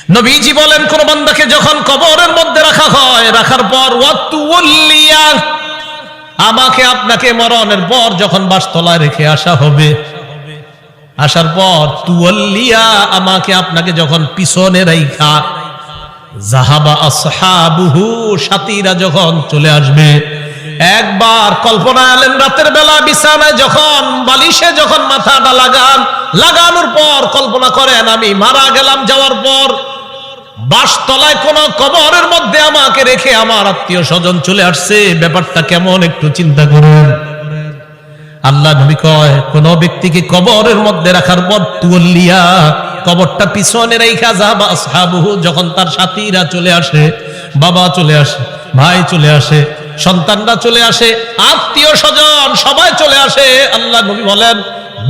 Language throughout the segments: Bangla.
নবীজি বলেন, কোন বান্দাকে যখন কবরের মধ্যে রাখা হয়, রাখার পর ওয়াতুল্লিয়া, আমাকে আপনাকে মরণের পর যখন বাসতলায় রেখে আসা হবে, আসার পর তুওয়াল্লিয়া, আমাকে আপনাকে যখন পিছনে রাইখা যাহাবা আসহাবুহু, সাথীরা যখন চলে আসবে। একবার কল্পনা আলেন, রাতের বেলা বিছানায় যখন বালিশে যখন মাথাটা লাগানোর পর কল্পনা করেন আমি মারা গেলাম, যাওয়ার পর বাসতলায় কোন কবরের মধ্যে আমাকে রেখে আমার আত্মীয় স্বজন চলে আসছে, ব্যাপারটা কেমন একটু চিন্তা করুন। আল্লাহ নবী কয়, কোন ব্যক্তিকে কবরের মধ্যে রাখার পর তুওয়াল্লিয়া, কবরটা পিছনে রাইখা যাবা আসহাবুহু, যখন তার সাথীরা চলে আসে, বাবা চলে আসে, ভাই চলে আসে, সন্তানরা চলে আসে, আত্মীয় স্বজন সবাই চলে আসে, আল্লাহ নবী বলেন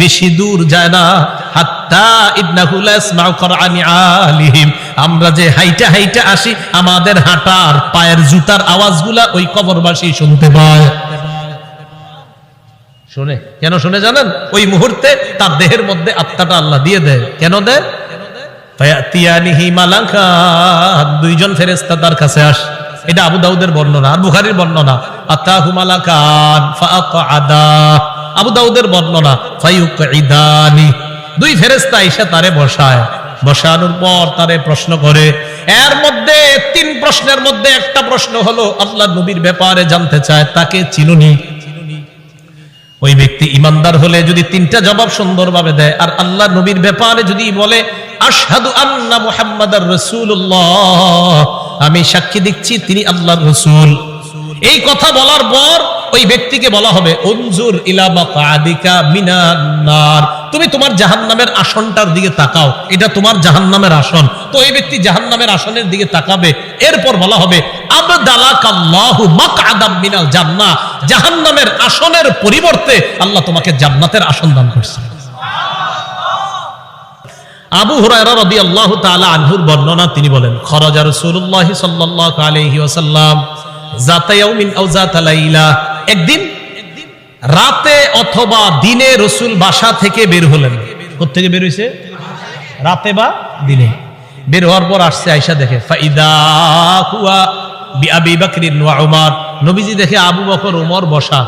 বেশি দূর যায় না, হাত্তা ইন্নাহু লা ইয়াসমাউ কুরআনি আলিহিম, আমরা যে হাইটা হাইটা আসি, আমাদের হাঁটার পায়ের জুতার আওয়াজগুলা ওই কবরবাসী শুনতে পায়। শুনে কেন শুনে জানেন? ওই মুহূর্তে তার দেহের মধ্যে আত্মাটা আল্লাহ দিয়ে দেয়। কেন দেয়? ফায়াতিয়ানিহি মালাকান, দুইজন ফেরেশতা তার কাছে আসে। এটা আবু দাউদের বর্ণনা আর বুখারীর বর্ণনা। আতাহু মালাকান ফাআকআদা, আবু দাউদের বর্ণনা ফায়ুকঈদানি, দুই ফেরেশতা এসে তারে বসায়, বসানোর পর তারে প্রশ্ন করে। এর মধ্যে তিন প্রশ্নের মধ্যে একটা প্রশ্ন হলো আল্লাহ নবীর ব্যাপারে জানতে চায়, তাকে চিনুনি? ওই ব্যক্তি ইমানদার হলে যদি তিনটা জবাব সুন্দরভাবে দেয়, আর আল্লাহ নবীর ব্যাপারে যদি বলে আশহাদু আন্না মুহাম্মাদার রাসূলুল্লাহ, আমি সাক্ষী দিচ্ছি তিনি আল্লাহর রাসূল, এই কথা বলার পর ওই ব্যক্তিকে বলা হবে উনজুর ইলা মাকআদিকা মিনান নার, তুমি তোমার জাহান্নামের আসনটার দিকে তাকাও, এটা তোমার জাহান্নামের আসন। তো এই ব্যক্তি জাহান্নামের আসনের দিকে তাকাবে, এরপর বলা হবে আবদালাকাল্লাহু মাকআদাম মিনাল জান্নাহ, জাহান্নামের আসনের পরিবর্তে আল্লাহ তোমাকে জান্নাতের আসন দান করছে। আবু হুরায়রা রাদিয়াল্লাহু তাআলা আনহুর বর্ণনা, তিনি বলেন খরাজা রাসূলুল্লাহ সাল্লাল্লাহু আলাইহি ওয়াসাল্লাম যাতা ইয়াউমিন আও যাতা লাইলা, একদিন রাতে অথবা দিনে রাসূল বাসা থেকে বের হলেন। কোথা থেকে বের হইছে? রাতে বা দিনে। বের হওয়ার পর আসছে, আয়েশা দেখে ফাইদা হুয়া বিআবি বকর ওয়া উমর, নবীজি দেখে আবু বকর ওমর বসা।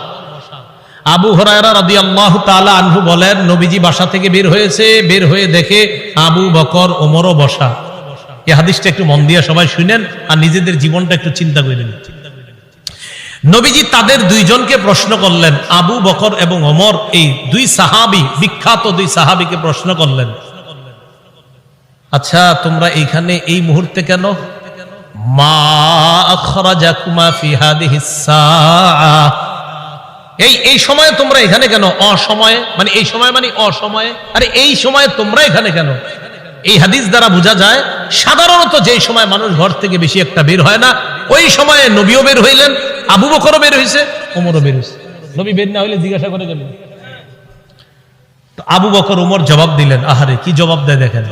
আবু হুরায়রা রাদিয়াল্লাহু তাআলা আনহু বলেন, নবীজি বাসা থেকে বের হয়েছে, বের হয়ে দেখে আবু বকর ওমরও বসা। এই হাদিসটা একটু মন দিয়ে সবাই শুনেন আর নিজেদের জীবনটা একটু চিন্তা করেন। নবীজি তাদের দুইজনকে প্রশ্ন করলেন, আবু বকর এবং ওমর, এই দুই সাহাবী, বিখ্যাত দুই সাহাবীকে প্রশ্ন করলেন, আচ্ছা তোমরা এইখানে এই মুহূর্তে কেন? মা আখরাজাকুমা ফি হাদিহিস সাআ, এই সময়ে তোমরা এখানে কেন? অসময়ে মানে এই সময় মানে অসময়ে, আরে এই সময়ে তোমরা এখানে কেন? এই হাদিস দ্বারা বোঝা যায় সাধারণত যে সময় মানুষ ঘর থেকে বেশি একটা বের হয় না, ওই সময়ে নবীও বের হইলেন, আবু বকরও বের হইছে, ওমরও বের হইছে। নবী বের না হইলে জিজ্ঞাসা করে গেলেন। তো আবু বকর ওমর জবাব দিলেন, আহারে কি জবাব দেয় দেখেন,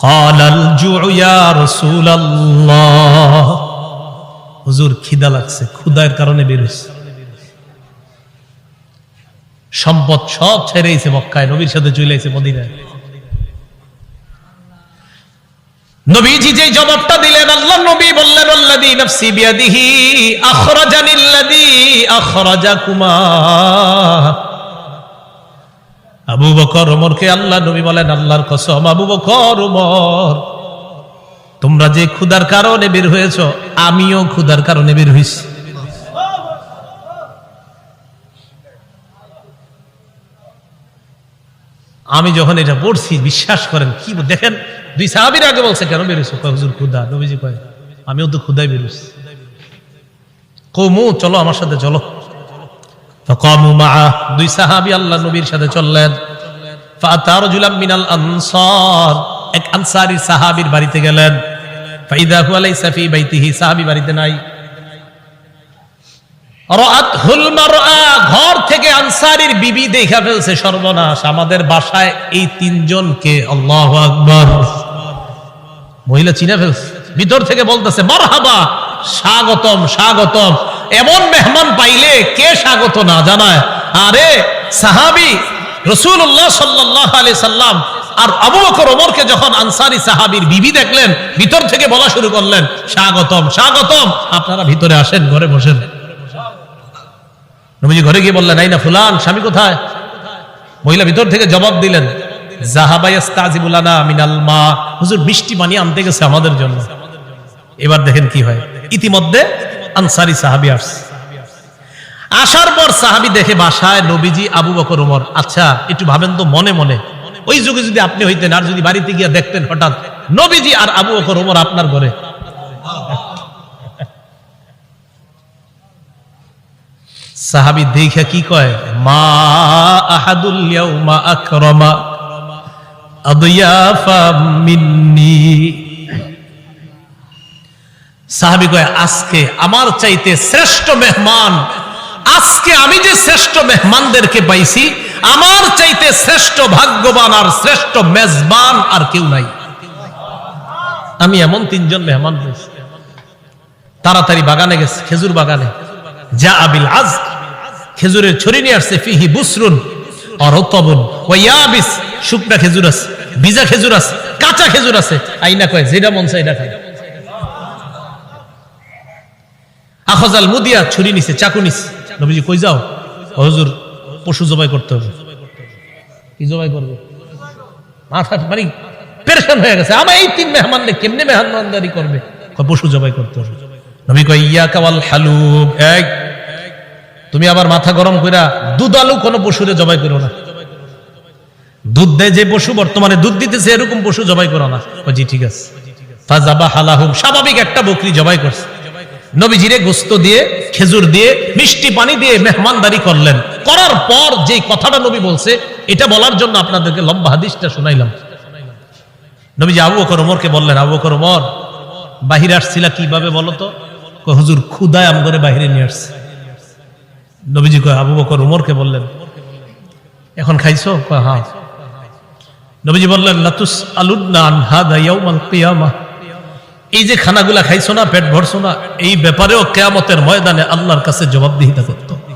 ক্বালাল জুউ ইয়া রাসূলুল্লাহ, হুজুর খিদা লাগছে, ক্ষুধার কারণে বের হইছে। সম্পদ সব ছেড়েছে মক্কায়, নবীর সাথে চলে এসেছে মদিনায়। নবীজি যে জবাবটা দিলেন, আল্লাহ নবী বললেন আল্লাযী নাফসি বিয়াদিহি আখরাজানিল্লাযী আখরাজাকুমা। আবু বকর ওমরকে আল্লাহ নবী বলেন, আল্লাহর কসম আবু বকর ওমর, তোমরা যে ক্ষুধার কারণে বের হয়েছো, আমিও ক্ষুধার কারণে বের হইছি। আমি যখন এটা পড়ছি, বিশ্বাস করেন কি দেখেন, দুই সাহাবীর আগে বলছে কেন বেরোছো? হুজুর ক্ষুধা। নবীজি কয় আমিও তো ক্ষুধায় বেরোছি। কওমু চলো আমার সাথে চলো। ফাকামু মাআ, দুই সাহাবী আল্লাহ নবীর সাথে চললেন। ফাআতা রাজুলাম মিনাল আনসার, এক আনসারী সাহাবীর বাড়িতে গেলেন। ফাইদা হুয়া লাইসা ফি বাইতিহি, সাহাবী বাড়িতে নাই। রাআতহুল মারআ, ঘর থেকে আনসারীর বিবি দেখা ফেলছে, সর্বনাশ, আমাদের বাসায় এই তিনজনকে। আল্লাহু আকবার, মহিলা চিনে ফেলছে, ভিতর থেকে বলতেছে মারহাবা, স্বাগতম স্বাগতম। এমন মেহমান পাইলে কে স্বাগত না জানায়? আরে সাহাবী রাসূলুল্লাহ সাল্লাল্লাহু আলাইহি সাল্লাম আর আবু বকর ওমরকে যখন আনসারী সাহাবীর বিবি দেখলেন, ভিতর থেকে বলা শুরু করলেন, স্বাগতম স্বাগতম, আপনারা ভিতরে আসেন, ঘরে বসেন। নবীজি ঘরে গিয়ে বললেন, আইনা ফুলান, স্বামী কোথায়? মহিলা ভিতর থেকে জবাব দিলেন, যাহাবা ইস্তাজিবু লানা মিনাল মা, হুজুর মিষ্টি পানি আনতে গেছে আমাদের জন্য। এবার দেখেন কি হয়, ইতিমধ্যে আনসারী সাহাবী আসছে। আসার পর সাহাবী দেখে বাসায় নবীজি, আবু বকর ওমর। আচ্ছা একটু ভাবেন তো মনে মনে, ওই যুগে যদি আপনি হইতেন আর যদি বাড়িতে গিয়ে দেখতেন হঠাৎ নবীজি আর আবু বকর ওমর আপনার ঘরে। সাহাবী দেখে কি কয়, মা আহাদুল ইয়াউমা আকরামা আদিয়াফা মিন্নি। সাহাবী কয়, আজকে আমার চাইতে শ্রেষ্ঠ মেহমান, আজকে আমি যে শ্রেষ্ঠ মেহমানদেরকে পাইছি, আমার চাইতে শ্রেষ্ঠ ভাগ্যবান আর শ্রেষ্ঠ মেজবান আর কেউ নাই। আমি এমন 3 জন মেহমান পেয়েছি। তাড়াতাড়ি বাগানে গেছে, খেজুর বাগানে। যা আবিল আজ, খেজুরের ছড়ি নিয়ে আসছে, ফিহি বুসরুন আর রতবুন ওয়া ইয়াবিস, শুকনা খেজুর আছে, ভিজা খেজুর আছে, কাঁচা খেজুর আছে। আইনা কয়, যেটা মন চায় এটা খায়। আখজাল মুদিয়া, ছুরি নিছে, চাকু নিছে। নবীজি কই যাও? হুজুর পশু জবাই করতে হবে। কি জবাই করবে? মাথা মানে পেরেশান হয়ে গেছে, আমার এই 3 মেহমানকে কেমনে মেহমানদারি করবে? পশু জবাই করতে হবে। নবী কয়, ইয়াকা ওয়াল হালুব, এই তুমি আবার মাথা গরম কইরা দুধালু কোন পশুরে জবাই করো না। দুধ দেয় যে পশু, বর্তমানে দুধ দিতেছে, এরকম পশু জবাই করো না। জি ঠিক আছে। ফাযাবাহা লাহুম, স্বাভাবিক একটা বকরি জবাই করছে। নবীজিরে গোস্ত দিয়ে, খেজুর দিয়ে, মিষ্টি পানি দিয়ে মেহমানদারি করলেন। করার পর যে কথাটা নবী বলছে, এটা বলার জন্য আপনাদেরকে লম্বা হাদিসটা শুনাইলাম। নবীজি আবু বকর ওমরকে বললেন, আবু বকর ওমর, বাহিরে আসছিলা কিভাবে বলো তো? হুজুর ক্ষুধায় আম করে বাহিরে নিয়ে আসছে। নবীজি কয়, আবু বকর ওমরকে বললেন, এখন খাইছো? কয় হ্যাঁ। নবীজি বললেন, লাতুস আলুন্না আন হাদা ইয়াউমাল কিয়ামাহ, এই যে খানাগুলা খাইছো না, পেট ভরছো না, এই ব্যাপারেও কিয়ামতের ময়দানে আল্লাহর কাছে জবাবদিহিতা করতে হবে।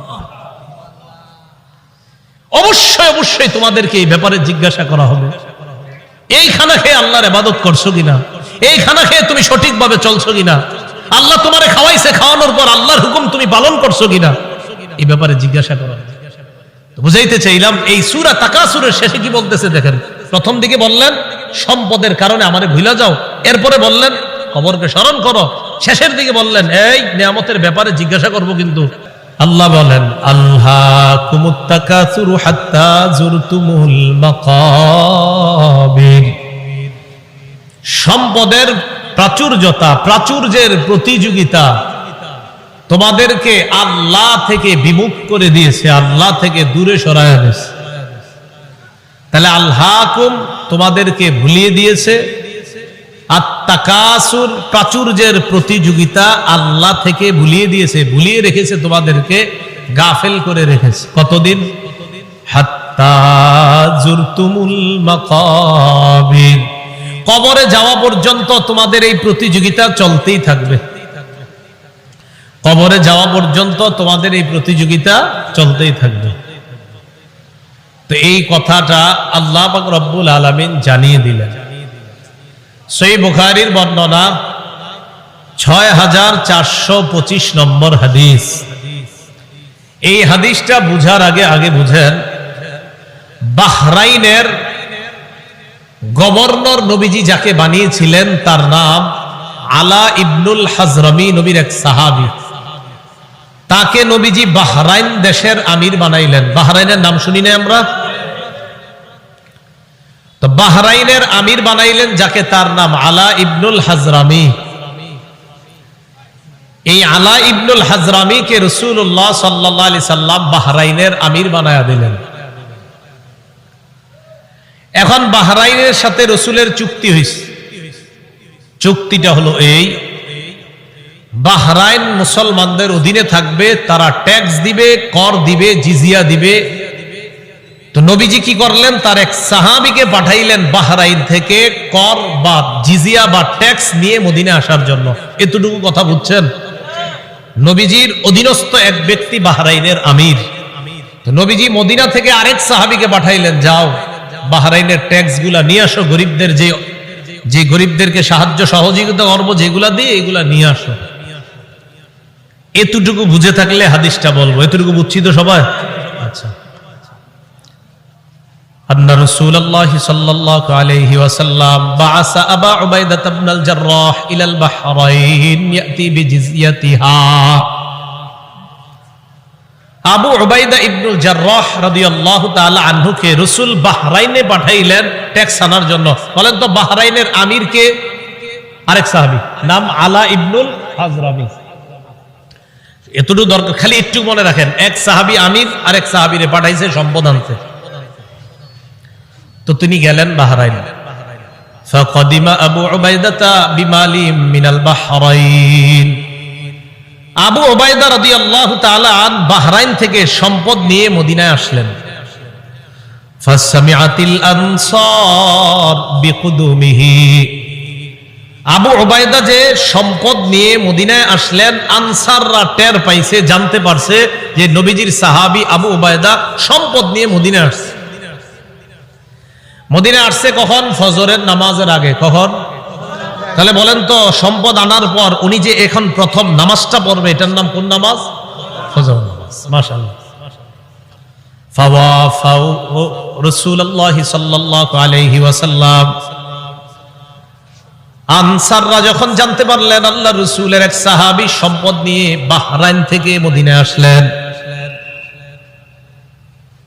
অবশ্যই অবশ্যই তোমাদেরকে এই ব্যাপারে জিজ্ঞাসা করা হবে। এই খানা খেয়ে আল্লাহর ইবাদত করছো কিনা? এই খানা খেয়ে তুমি সঠিকভাবে চলছো কিনা? আল্লাহ তোমারে খাওয়াইছে, খাওয়ানোর পর আল্লাহর হুকুম তুমি পালন করছো কিনা? এই ব্যাপারে জিজ্ঞাসা করা হবে। তো বুঝাইতে চাইলাম, এই সূরা তাকাসুরের শেষে কি বলতেছে দেখেন। প্রথম দিকে বললেন সম্পদের কারণে আমারে ভুলা যাও, এরপরে বললেন কবরকে স্মরণ করো, শেষের দিকে বললেন এই নিয়ামতের ব্যাপারে জিজ্ঞাসা করব। কিন্তু আল্লাহ বলেন, আল্লাহকুমুত তাকাসুরু হাত্তা যুরতুমুল মাকাবির, সম্পদের প্রাচুর্যতা, প্রাচুর্যের প্রতিযোগিতা তোমাদেরকে আল্লাহ থেকে বিমুখ করে দিয়েছে, আল্লাহ থেকে দূরে সরায় দিয়েছে। তাহলে আল্লাহকুম তোমাদেরকে ভুলিয়ে দিয়েছে, আত-তাকাসুর প্রাচুর্যের প্রতিযোগিতা আল্লাহ থেকে ভুলিয়ে দিয়েছে, ভুলিয়ে রেখেছে, তোমাদেরকে গাফেল করে রেখেছে। কতদিন? হাত্তা যুরতুমুল মাকাবির, কবরে যাওয়া পর্যন্ত তোমাদের এই প্রতিযোগিতা চলতেই থাকবে। কবরে যাওয়া পর্যন্ত তোমাদের এই প্রতিযোগিতা চলতেই থাকবে। তো এই কথাটা আল্লাহ পাক রব্বুল আলামিন জানিয়ে দিলেন। সহিহ বুখারীর বর্ণনা 6425 নম্বর হাদিস। এই হাদিসটা বুঝার আগে বুঝেন, বাহরাইনের গভর্নর নবীজি যাকে বানিয়েছিলেন তার নাম আলা ইবনুল হাজরামি, নবীর এক সাহাবী। তাকে নবীজি বাহরাইন দেশের আমির বানাইলেন। বাহরাইনের নাম শুনি না আমরা? তো বাহরাইনের আমির বানাইলেন যাকে, তার নাম আলা ইবনুল হাজরামি। এই আলা ইবনুল হাজরামিকে রাসূলুল্লাহ সাল্লাল্লাহু আলাইহি সাল্লাম বাহরাইনের আমির বানায়া দিলেন। এখন বাহরাইনের সাথে রাসূলের চুক্তি হয়েছে। চুক্তিটা হলো এই, বাহরাইন মুসলমানদের অধীনে থাকবে, তারা ট্যাক্স দিবে, কর দিবে, জিজিয়া দিবে। তো নবীজি কি করলেন, তার এক সাহাবীকে পাঠাইলেন বাহরাইন থেকে কর বা জিজিয়া বা ট্যাক্স নিয়ে মদিনে আসার জন্য। এতটুকু কথা বুঝছেন? নবীজির অধীনস্থ এক ব্যক্তি বাহরাইনের আমির। তো নবীজি মদিনা থেকে আরেক সাহাবীকে পাঠাইলেন, যাও বাহরাইনের ট্যাক্স গুলা নিয়ে আসো, গরিবদের যে গরিবদেরকে সাহায্য সহযোগিতা করবো যেগুলা দিয়ে এগুলা নিয়ে আসো। এতটুকু বুঝে থাকলে হাদিসটা বলবো। এতটুকু বুঝছি তো সবাই? আচ্ছা। أن رسول الله صلى الله عليه وسلم بعث أبا عبيدة بن الجراح إلى البحرين يأتي بجزيتها। আবু উবাইদা ইবনুল জাররাহ রাদিয়াল্লাহু তাআলা আনহুকে রাসূল বাহরাইনে পাঠাইলেন ট্যাক্স আনার জন্য। বলেন তো বাহরাইনের আমির কে? আরেক সাহাবী, নাম আলা ইবনুল হাজরামি। এতটুকু দরকার, খালি একটু মনে রাখেন, এক সাহাবী আমির, আরেক সাহাবীরে পাঠাইছে সম্পদ আনতে। তো তিনি গেলেন বাহরাইন। ফাকাদিমা আবু উবাইদাতা বিমালিম মিনাল বাহরাইন। আবু উবাইদা রাদিয়াল্লাহু তাআলা আন বাহরাইন থেকে সম্পদ নিয়ে মদিনায় আসলেন। ফাসামিআতিল আনসার বিকুদুমিহি। আবু উবাইদা যে সম্পদ নিয়ে মদিনায় আসলেন, আনসাররা টের পাইছে, জানতে পারছে যে নবীজির সাহাবী আবু উবাইদা সম্পদ নিয়ে মদিনায় আসছে। মদিনায় আসছে কখন? ফজরের নামাজের আগে। কখন? তাহলে বলেন তো, সম্পদ আনার পর উনি যে এখন প্রথম নামাজটা পড়বে, এটার নাম কোন নামাজ? ফজর নামাজ। মাশাআল্লাহ। ফাওয়াফাউ রাসূলুল্লাহ সাল্লাল্লাহু আলাইহি ওয়াসাল্লাম। আনসাররা যখন জানতে পারলেন আল্লাহর রাসূলের এক সাহাবী সম্পদ নিয়ে বাহরাইন থেকে মদিনায় আসলেন,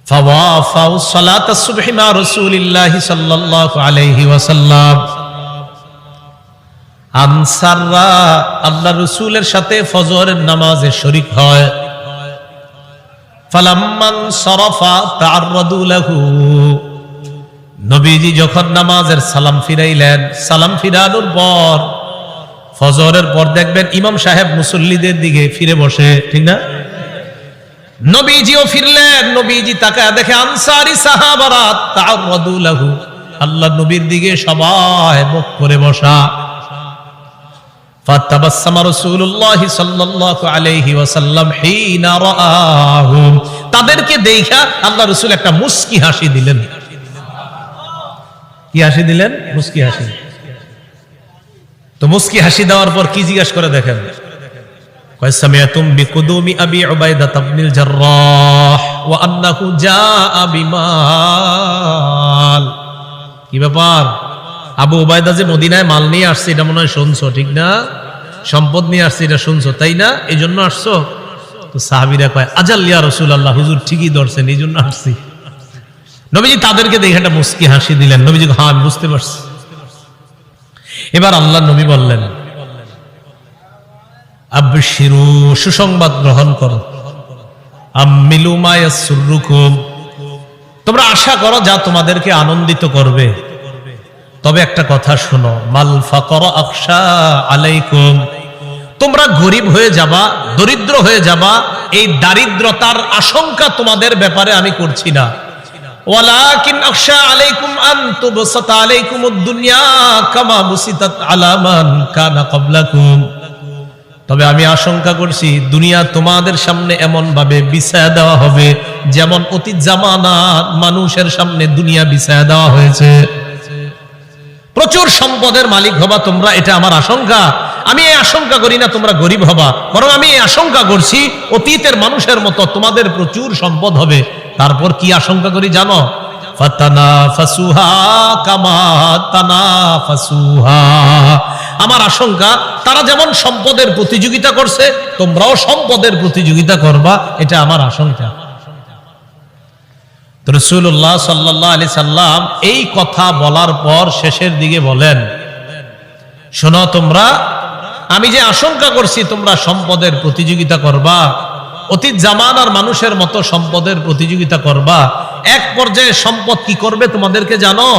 ফাওয়াফাউ সালাতাস সুবহি মা রাসূলিল্লাহ সাল্লাল্লাহু আলাইহি ওয়াসাল্লাম। আনসাররা আল্লাহর রাসূলের সাথে ফজরের নামাজে শরীক হয়। ফালাম্মান সারাফা তাআররাদু লাহু। নবীজি যখন নামাজের সালাম ফিরাইলেন, সালাম ফিরানোর পর ফজরের পর দেখবেন ইমাম সাহেব মুসল্লিদের দিকে ফিরে বসে, ঠিক না? নবীজিও ফিরলেন, নবীজি তাকায় দেখে আনসারী সাহাবারা তাআররাদু লাহু, আল্লাহর নবীর দিকে সবাই মুখ করে বসা। ফাতাবাসসামা রাসূলুল্লাহ সাল্লাল্লাহু আলাইহি ওয়াসাল্লাম হিনা রাআহুম। তাদেরকে দেখা আল্লাহর রাসূল একটা মুস্কি হাসি দিলেন। কি হাসি দিলেন? মুস্কি হাসি। তো মুস্কি হাসি দেওয়ার পর কি জিজ্ঞাসা করে দেখেন, কয় সামিআতুম বিকুদুমি আবি উবাইদা ইবনুল জাররাহ ওয়া আন্নাহু জাআ বিমাল। কি ব্যাপার? আবু উবাইদা যে মদিনায় মাল নিয়ে আসছে এটা মনে হয় শুনছো, ঠিক না? সম্পদ নিয়ে আসছে এটা শুনছো, তাই না? এই জন্য আসছো? তো সাহাবীরা কয় আজাল ইয়া রাসূলুল্লাহ, হুজুর ঠিকই ধরছেন, এই জন্য আসছি। নবীজি তাদেরকে দেখে একটা মুস্কি হাসি দিলেন। নবীজি হ্যাঁ আমি বুঝতে পারছি। এবার আল্লাহর নবী বললেন, আবশিরু, সুসংবাদ গ্রহণ করো, আমিলু মা ইয়াসুররুকুম, তোমরা আশা করো যা তোমাদেরকে আনন্দিত করবে। তবে একটা কথা শোনো, মাল ফাকর আখশা আলাইকুম, তোমরা গরিব হয়ে যাবা, দরিদ্র হয়ে যাবা, এই দারিদ্রতার আশঙ্কা তোমাদের ব্যাপারে আমি করছি না। ওয়ালাকিন আখশা আলাইকুম আন তুবসাতা আলাইকুমুদ দুনিয়া কামা বুসিতাত আলা মান কানা ক্বাবলাকুম, তবে আমি আশঙ্কা করছি দুনিয়া তোমাদের সামনে এমন ভাবে বিছায়া দেওয়া হবে যেমন অতীত জামানার মানুষের সামনে দুনিয়া বিছায়া দেওয়া হয়েছে। প্রচুর সম্পদের মালিক হবা তোমরা, এটা আমার আশঙ্কা। আমি এই আশঙ্কা করি না তোমরা গরিব হবা, বরং আমি এই আশঙ্কা করছি অতীতের মানুষের মতো তোমাদের প্রচুর সম্পদ হবে। তারপর কি আশঙ্কা করি জানো? ফাতানাফাসুহা কামা তানাফাসুহা, আমার আশঙ্কা তারা যেমন সম্পদের প্রতিযোগিতা করছে তোমরাও সম্পদের প্রতিযোগিতা করবা, এটা আমার আশঙ্কা। রাসূলুল্লাহ সাল্লাল্লাহু আলাইহি সাল্লাম এই কথা বলার পর শেষের দিকে বলেন, শোনো তোমরা, আমি যে আশঙ্কা করছি তোমরা সম্পদের প্রতিযোগিতা করবা, অতীত জামানার মানুষের মতো সম্পদের প্রতিযোগিতা করবা, এক পর্যায়ে সম্পদ কি করবে তোমাদেরকে জানো?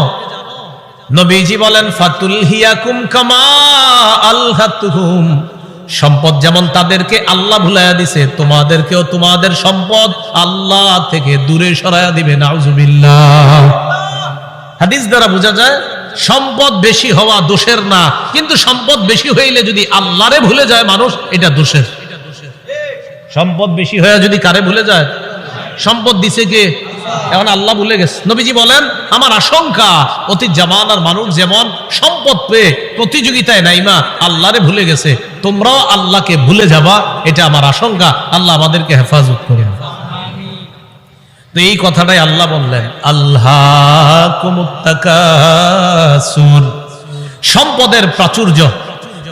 নবীজি বলেন, ফাতুলহিয়াকুম কামা আলহাতুহুম, সম্পদ যেমন তাদেরকে আল্লাহ ভুলাইয়া দিছে, তোমাদেরকেও তোমাদের সম্পদ আল্লাহ থেকে দূরে সরাইয়া দিবে। নাউজুবিল্লাহ। হাদিস দ্বারা বোঝা যায় সম্পদ বেশি হওয়া দোষের না, কিন্তু সম্পদ বেশি হইলে যদি আল্লাহরে ভুলে যায় মানুষ, এটা দোষের। সম্পদ বেশি হয়ে যদি কারে ভুলে যায়? সম্পদ দিছে কে? এখন আল্লাহ ভুলে গেছে। নবীজি বলেন, আমার আশঙ্কা অতীত জামানার মানুষ যেমন সম্পদ পেয়ে প্রতিযোগিতায় নাইমা আল্লাহরে ভুলে গেছে, তোমরাও আল্লাহকে ভুলে যাবা, এটা আমার আশঙ্কা। আল্লাহ আমাদেরকে হেফাজত করুন। তো এই কথাটাই আল্লাহ বললেন, আল্লাহকুমুত তাকাসুর, সম্পদের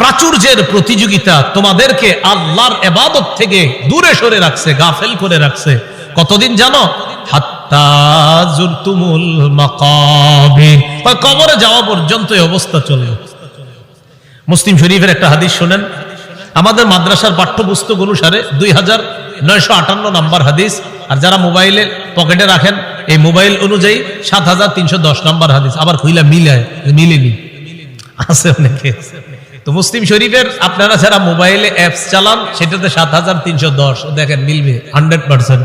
প্রাচুর্যের প্রতিযোগিতা তোমাদেরকে আল্লাহর ইবাদত থেকে দূরে সরে রাখছে, গাফেল করে রাখছে। কতদিন জানো? হাত্তা যুরতুমুল মাকাবির, কবরে যাওয়া পর্যন্ত এই অবস্থা চলে। মুসলিম শরীফের একটা হাদিস শুনেন, আমাদের মাদ্রাসার পাঠ্যপুস্তক অনুসারে 2958 নাম্বার হাদিস, আর যারা মোবাইলে পকেটে রাখেন এই মোবাইল অনুযায়ী 7310 নাম্বার হাদিস। আবার কইলা মিলেনি আছে অনেকে। তো মুসলিম শরীফের আপনারা যারা মোবাইলে অ্যাপস চালান সেটাতে 7310 দেখেন মিলবে 100%।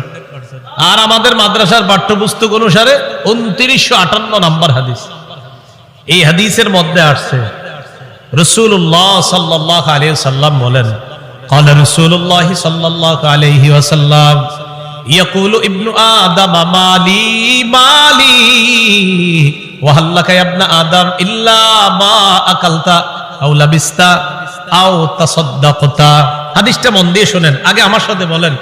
আর আমাদের মাদ্রাসার পাঠ্যপুস্তক অনুসারে 2958 নাম্বার হাদিস। এই হাদিসের মধ্যে আসছে রাসূলুল্লাহ সাল্লাল্লাহু আলাইহি ওয়াসাল্লাম বলেন, قال رسول الله صلى الله عليه وسلم يقول ابن آدم مالي مالي وهل لك يا ابن آدم إلا ما أكلت أو لبست أو تصدقت। হাদিসটা মন দিয়ে শুনেন, আগে আমার সাথে বলেন।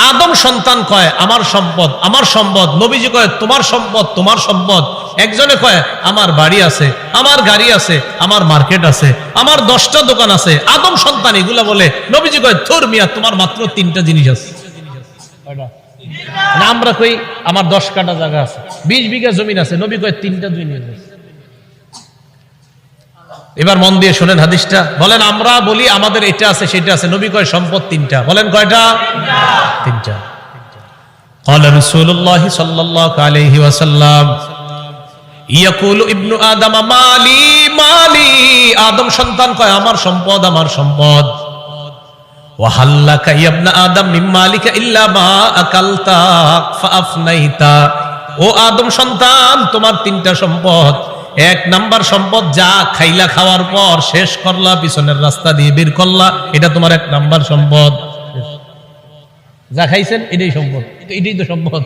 আদম সন্তান কয় আমার সম্পদ আমার সম্পদ, নবীজি কয় তোমার সম্পদ তোমার সম্পদ। একজনে কয় আমার বাড়ি আছে, আমার গাড়ি আছে, আমার মার্কেট আছে, আমার 10টা দোকান আছে। আদম সন্তান এগুলা বলে, নবীজি কয় থুর মিয়া, তোমার মাত্র 3টা জিনিস আছে। না আমরা কই আমার 10 কাঠা জায়গা আছে, 20 বিঘা জমিন আছে, নবী কয় 3টা জিনিস আছে। এবার মন দিয়ে শুনেন হাদিসটা, বলেন আমরা বলি আমাদের এটা আছে সেটা আছে, নবী কয় সম্পদ 3টা, বলেন কয়টা? 3টা। قال رسول الله صلى الله عليه وسلم يقول ابن آدم مالي مالي, আদম সন্তান কয় আমার সম্পদ আমার সম্পদ। وهل لك يا ابن آدم من مالك إلا ما أكلت فأفنيت, ও আদম সন্তান তোমার 3টা সম্পদ। 1 নাম্বার সম্পদ যা খাইলা, খাওয়ার পর শেষ করলা, পিছনের রাস্তা দিয়ে বের করলা, এটা তোমার 1 নাম্বার সম্পদ। যা খাইছেন এটাই সম্পদ, এটাই তো সম্পদ।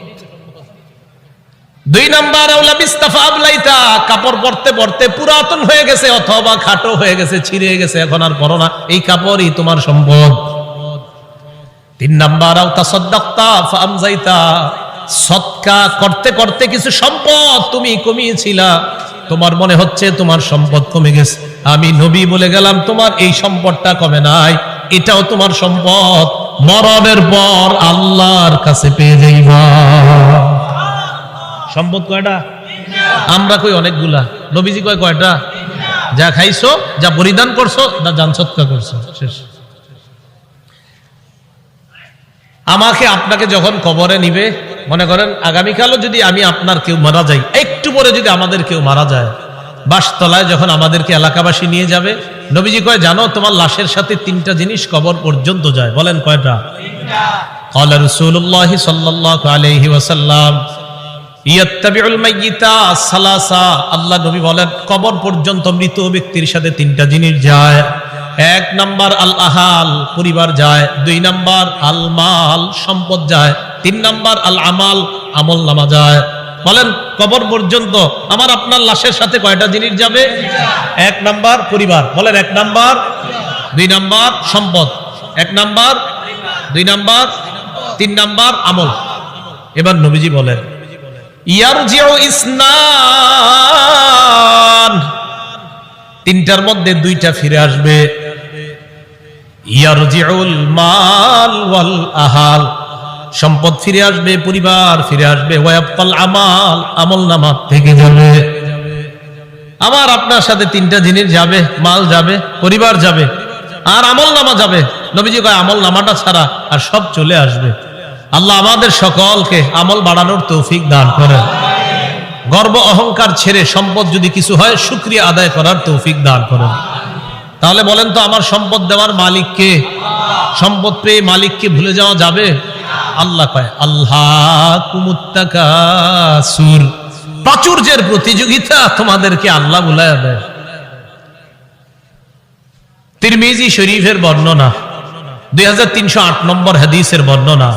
2 নাম্বার আউলা বিস্তাফা আবলাইতা, কাপড় পরতে পরতে পুরাতন হয়ে গেছে অথবা খাটো হয়ে গেছে, ছিঁড়ে গেছে, এখন আর পরো না, এই কাপড়ই তোমার সম্পদ। 3 নাম্বার আও তাসাদদাকতা ফাআমজাইতা, সদকা করতে করতে কিছু সম্পদ তুমি কমিয়েছিলা, তোমার মনে হচ্ছে তোমার সম্পদ কমে গেছে, আমি নবী বলে গেলাম তোমার এই সম্পদটা কমে নাই, এটাও তোমার সম্পদ, মরণের পর আল্লাহর কাছে পেয়ে যাইবা। সম্পদ কয়টা? আমরা কই অনেকগুলা, নবীজি কয় কয়টা? যা খাইছো, যা পরিধান করছো, যা জান সৎকা করছো, শেষ। আমাকে আপনাকে যখন কবরে নিবে, মনে করেন আগামীকালও যদি আমি আপনার কেউ মারা যাই, একটু পরে যদি আমাদের কেউ মারা যায়, বাসতলায় যখন আমাদেরকে এলাকাবাসী নিয়ে যাবে, নবীজি কয় জানো তোমার লাশের সাথে 3টা জিনিস কবর পর্যন্ত যায়, বলেন কয়টা? 3টা। قال رسول الله صلى الله عليه وسلم يتبع الميت ثلاثه, আল্লাহ নবী বলেন কবর পর্যন্ত মৃত ব্যক্তির সাথে 3টা জিনিস যায়। 1 নাম্বার আল আহাল, পরিবার যায়। 2 নাম্বার আল মাল, সম্পদ যায়। 3 নাম্বার আল আমাল, আমল নামা যায়। বলেন কবর পর্যন্ত আমার আপনার লাশের সাথে কয়টা জিনিস যাবে? 1 নাম্বার পরিবার, বলেন 1 নাম্বার, 2 নাম্বার সম্পদ, 1 নাম্বার, 2 নাম্বার, 3 নাম্বার আমল। এবার নবীজি বলেন ইয়ারজিউ ইসনান, 3টার মধ্যে 2টা ফিরে আসবে। ইয়ারজিউল মাল ওয়াল আহাল, সম্পদ ফিরে আসবে, পরিবার ফিরে আসবে। ওয়ায়াবকাল আমাল, আমল নামা থেকে যাবে। আমার আপনার সাথে 3টা জিনিস যাবে, মাল যাবে, পরিবার যাবে, আর আমল নামা যাবে। নবীজি কয় আমল নামাটা ছাড়া আর সব চলে আসবে। আল্লাহ আমাদের সকলকে আমল বাড়ানোর তৌফিক দান করেন। গর্ব অহংকার ছেড়ে সম্পদ যদি কিছু হয় শুকরিয়া আদায় করার তৌফিক দান করেন। তাহলে বলেন তো আমার সম্পদ দেওয়ার মালিক কে? সম্পদ পেয়ে মালিককে ভুলে যাওয়া যাবে? আল্লাহ কয় আল্লাহকুমুত তাকাসুর, প্রাচুর্যের প্রতিযোগিতা তোমাদেরকে আল্লাহ ভুলাইয়া দেয়। তিরমিজি শরীফের বর্ণনা, 2308 নম্বর হাদিসের বর্ণনা,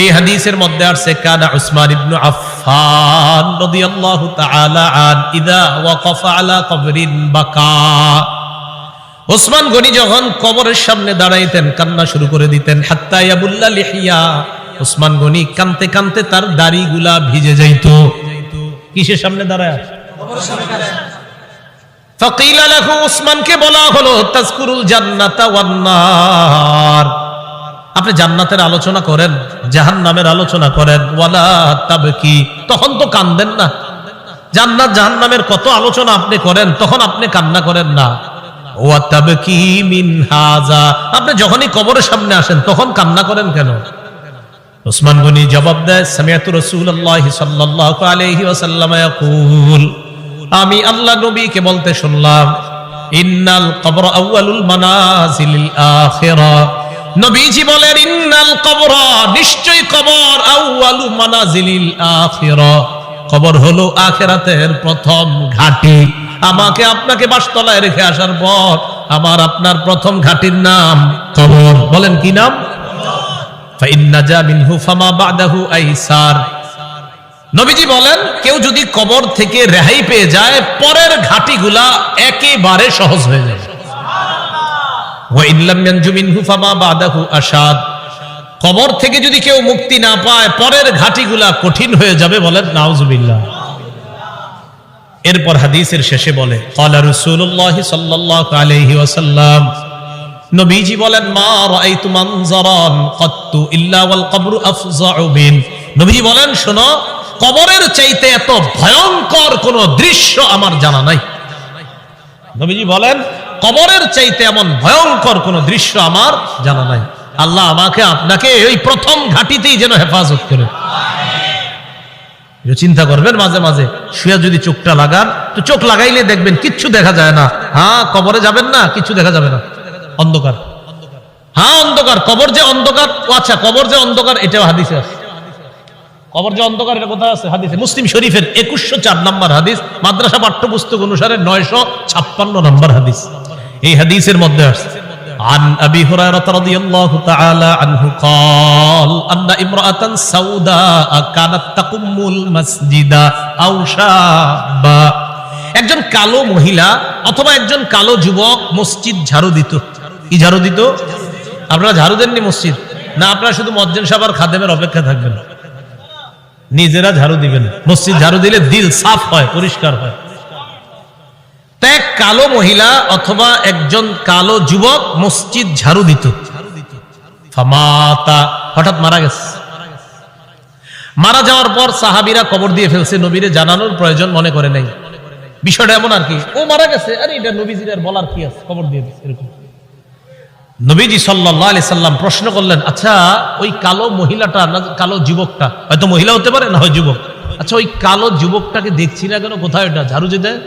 এই হাদিসের মধ্যে আছে কানা উসমান ইবনে আফফান রাদিয়াল্লাহু তাআলা আন ইযা ওয়াকাফা আলা কবরিন বাকা। ওসমান গনি যখন কবরের সামনে দাঁড়াইতেন কান্না শুরু করে দিতেন। হাত্তা ইয়াবুল্লা লিহিয়া, ওসমান গনি কানতে কানতে তার দাড়িগুলা ভিজে যাইত। কিসের সামনে দাঁড়ায়? কবরের সামনে দাঁড়ায়। ফাকিলা লাহু, ওসমানকে বলা হলো তাজকুরুল জান্নাতা ওয়ান নার, আপনি জান্নাতের আলোচনা করেন, জাহান্নামের আলোচনা করেন। ওয়ালা তাবকি, তখন তো কান্দেন না। জান্নাত জাহান্নামের কত আলোচনা আপনি করেন, তখন আপনি কান্না করেন না। ওয়া তাবকি মিন হাযা, আপনি যখনই কবরের সামনে আসেন তখন কান্না করেন কেন? ওসমান গনি জবাব দেয়, সামিআতু রাসূলুল্লাহ সাল্লাল্লাহু আলাইহি ওয়াসাল্লাম ইয়াকুল, আমি আল্লাহ নবীকে বলতে শুনলাম, ইন্নাল কবর আউয়ালুল মানাজিলিল আখিরা, নবীজি বলেন ইন্নাল কবর, নিশ্চয়ই কবর, আউয়ালু মানাজিলিল আখিরা, কবর হলো আখিরাতের প্রথম ঘাঁটি। আমাকে আপনাকে বাসতলায় রেখে আসার পর আমার আপনার প্রথম ঘাঁটির নাম কবর। বলেন কি নাম? ফাইন্নাজা মিনহু ফামা বাদাহু আইসার। নবীজি বলেন কেউ যদি কবর থেকে রেহাই পেয়ে যায়, পরের ঘাটিগুলা একেবারে সহজ হয়ে যাবে। ওয়া ইন লাম ইয়ানজু মিনহু ফামা বাদাহু আশাদ, কবর থেকে যদি কেউ মুক্তি না পায়, পরের ঘাটিগুলা কঠিন হয়ে যাবে। বলেন নাউজুবিল্লাহ। এরপর হাদিসের শেষে বলে ক্বালা রাসূলুল্লাহ সাল্লাল্লাহু আলাইহি ওয়াসাল্লাম, নবীজি বলেন মা রাআইতু মানজারান কাত্তু ইল্লা ওয়াল কবরু আফযাউ মিন। নবীজি বলেন শোনো, কবরের চাইতে এত ভয়ঙ্কর কোন দৃশ্য আমার জানা নাই। নবীজি বলেন কবরের চাইতে এমন ভয়ঙ্কর কোন দৃশ্য আমার জানা নাই। আল্লাহ আমাকে আপনাকে ওই প্রথম ঘাটিতেই যেন হেফাজত করে। চিন্তা করবেন মাঝে মাঝে শুয়ে যদি চোখটা লাগান, তো চোখ লাগাইলে দেখবেন কিচ্ছু দেখা যায় না। হ্যাঁ, কবরে যাবেন না, কিছু দেখা যাবে না, অন্ধকার। হ্যাঁ অন্ধকার, কবর যে অন্ধকার। আচ্ছা, কবর যে অন্ধকার এটাও হাদিসে আছে। কবর যে অন্ধকার এটা কোথায় আছে? হাদিসে। মুসলিম শরীফের 2104 নম্বর হাদিস, মাদ্রাসা পাঠ্যপুস্তক অনুসারে 956 নম্বর হাদিস। এই হাদিসের মধ্যে আছে عن أبي هريرة رضي الله تعالى عنه قال أن امرأة سوداء كانت تقم المسجد أو شابا, একজন কালো মহিলা অথবা একজন কালো যুবক মসজিদ ঝাড়ু দিত। কি ঝাড়ু দিত? আপনারা ঝাড়ু দেননি মসজিদ? না, আপনারা শুধু মুয়াজ্জিন সাহেব আর খাদেমের অপেক্ষা থাকবেন, নিজেরা ঝাড়ু দিবেন। মসজিদ ঝাড়ু দিলে দিল সাফ হয়, পরিষ্কার হয়। এক কালো মহিলা অথবা একজন কালো যুবক মসজিদ ঝাড়ু দিত। ফামাতা, হঠাৎ মারা গেছে। মারা যাওয়ার পর সাহাবীরা কবর দিয়ে ফেলছে, নবীরে জানানোর প্রয়োজন মনে করে নাই। বিষয়টা এমন আর কি, ও মারা গেছে, আরে এটা নবীজির আর বলার কি আছে, কবর দিয়ে দিচ্ছে এরকম। নবীজি সাল্লাল্লাহু আলাইহি সাল্লাম প্রশ্ন করলেন, আচ্ছা ওই কালো মহিলাটা না কালো যুবকটা, হয়তো মহিলা হতে পারে না হয় যুবক, আচ্ছা ওই কালো যুবকটাকে দেখছি না কেন, কোথায় এটা ঝাড়ু যে দেয়?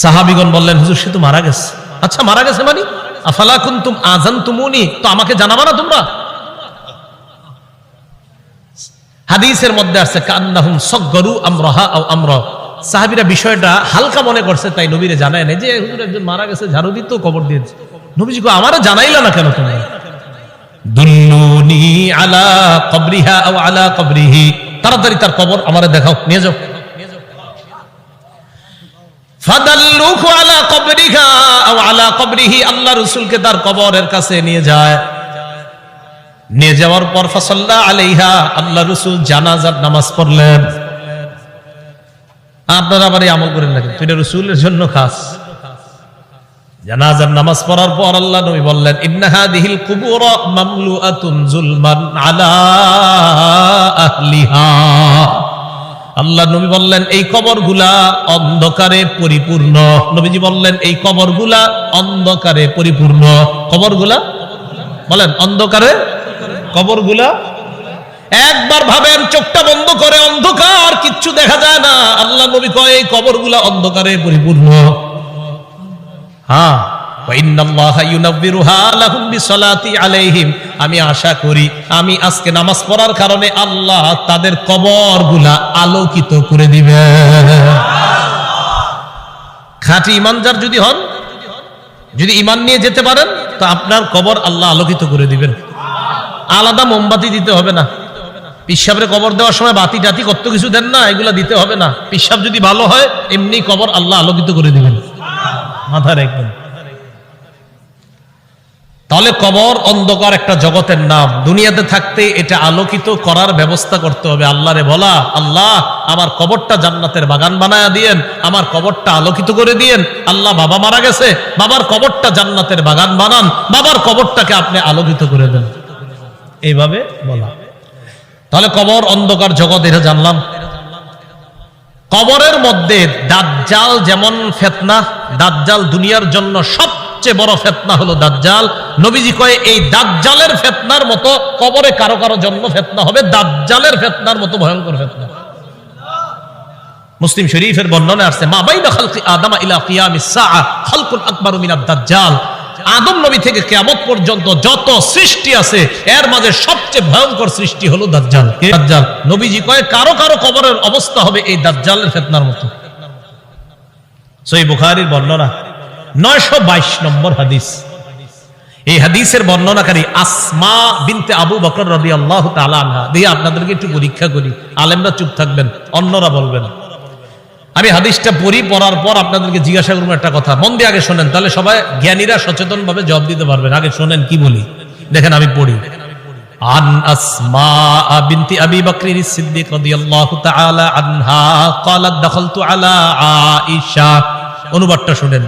সাহাবীগণ বললেন, হুজুর সে তো মারা গেছে। আচ্ছা মারা গেছে মানে? আফালা কুনতুম আযানতুমুনি, তো আমাকে জানাবা না তোমরা? হাদিসের মধ্যে আছে কান্নাহুম সাগগারু আমরাহা আও আমরা, সাহাবীরা বিষয়টা হালকা মনে করছে, তাই নবীরে জানায় না যে হুজুর একজন মারা গেছে, ঝাড়ু দিত, কবর দিয়েছে। নবীজি কো আমারে জানাইলা না কেন তোমরা? দুল্লুনি আলা কবরিহা আও আলা কবরিহি, তাড়াতাড়ি তার কবর আমারে দেখাও, নিয়ে যাও। ফাদাল্লুহু আলা কবরিহা আও আলা কবরিহি, আল্লাহ রাসূলকে তার কবরের কাছে নিয়ে যায়। নিয়ে যাওয়ার পর ফাসাল্লা আলাইহা, আল্লাহ রাসূল জানাজার নামাজ পড়লেন। আপনারা আবার এই আমল করেন না, কিন্তু এটা রাসূলের জন্য খাস। জানাজার নামাজ পড়ার পর আল্লাহ নবী বললেন, ইন্না হাদিহিল কুবুর মামলুআতুন যুলমান আলা আহলিহা। আল্লাহ নবী বললেন এই কবরগুলা অন্ধকারে পরিপূর্ণ। নবীজি বললেন এই কবরগুলা অন্ধকারে পরিপূর্ণ। কবরগুলা বলেন অন্ধকারে, কবরগুলা একবার ভাবেন চোখটা বন্ধ করে, অন্ধকার, কিচ্ছু দেখা যায় না। আল্লাহ নবী কয় এই কবরগুলা অন্ধকারে পরিপূর্ণ। হ্যাঁ, আমি আশা করি আমি আজকে নামাজ পড়ার কারণে আল্লাহ তাদের কবরগুলা আলোকিত করে দিবে। খাঁটি ইমানদার যদি হন, যদি ইমান নিয়ে যেতে পারেন, তো আপনার কবর আল্লাহ আলোকিত করে দিবেন। আলাদা মোমবাতি দিতে হবে না, পিসাবের কবর দেওয়ার সময় বাতি টাতি কত কিছু দেন না, এগুলা দিতে হবে না। পিসাব যদি ভালো হয় এমনি কবর আল্লাহ আলোকিত করে দিবেন, মাথা রাখবেন। তাহলে কবর অন্ধকার একটা জগতের নাম। দুনিয়াতে থাকতে এটা আলোকিত করার ব্যবস্থা করতে হবে। আল্লাহরে বলা, আল্লাহ আমার কবরটা জান্নাতের বাগান বানায়া দিয়েন, আমার কবরটা আলোকিত করে দিয়েন। আল্লাহ বাবা মারা গেছে, বাবার কবরটা জান্নাতের বাগান বানান, বাবার কবরটাকে আপনি আলোকিত করে দেন, এইভাবে বলা। তাহলে কবর অন্ধকার জগৎ, এটা জানলাম। কবরের মধ্যে দাজ্জাল যেমন ফিতনা, দাজ্জাল দুনিয়ার জন্য সবচেয়ে বড় ফিতনা হলো দাজ্জাল। নবীজি কয় এই দাজ্জালের ফিতনার মতো কবরে কারো কারো জন্ম ফিতনা হবে, দাজ্জালের ফিতনার মতো ভয়ঙ্কর ফিতনা। মুসলিম শরীফের বর্ণনা আসছে, মা বাইনা খালকি আদম ইলা কিয়ামিস সাআ খালকুন আকবারু মিনাদ দাজ্জাল। আদম নবী থেকে কিয়ামত পর্যন্ত যত সৃষ্টি আছে এর মাঝে সবচেয়ে ভয়ঙ্কর সৃষ্টি হলো দাজ্জাল। কে? দাজ্জাল। নবীজি কয় কারো কারো কবরের অবস্থা হবে এই দাজ্জালের ফিতনার মতো। সহিহ বুখারীর বর্ণনা 922 নম্বর হাদিস। এই হাদিসের বর্ণনাকারী আসমা বিনতে আবু বকর রাদিয়াল্লাহু তাআলা আনহা। দিয়ে আপনাদেরকে একটু পরীক্ষা করি, আলেমরা চুপ থাকবেন, অন্যরা বলবেন। আমি হাদিসটা পড়ার পর আপনাদেরকে জিজ্ঞাসা করবো একটা কথা, মন দিয়ে আগে শোনেন, তাহলে সবাই জ্ঞানীরা সচেতন ভাবে জবাব দিতে পারবেন। আগে শোনেন কি বলি, দেখেন আমি পড়ি। আন আসমা বিনতি আবি বকর সিদ্দিক রাদিয়াল্লাহু তাআলা আনহা ক্বালাত দাখালতু আলা আয়েশা। অনুবাদটা শুনেন।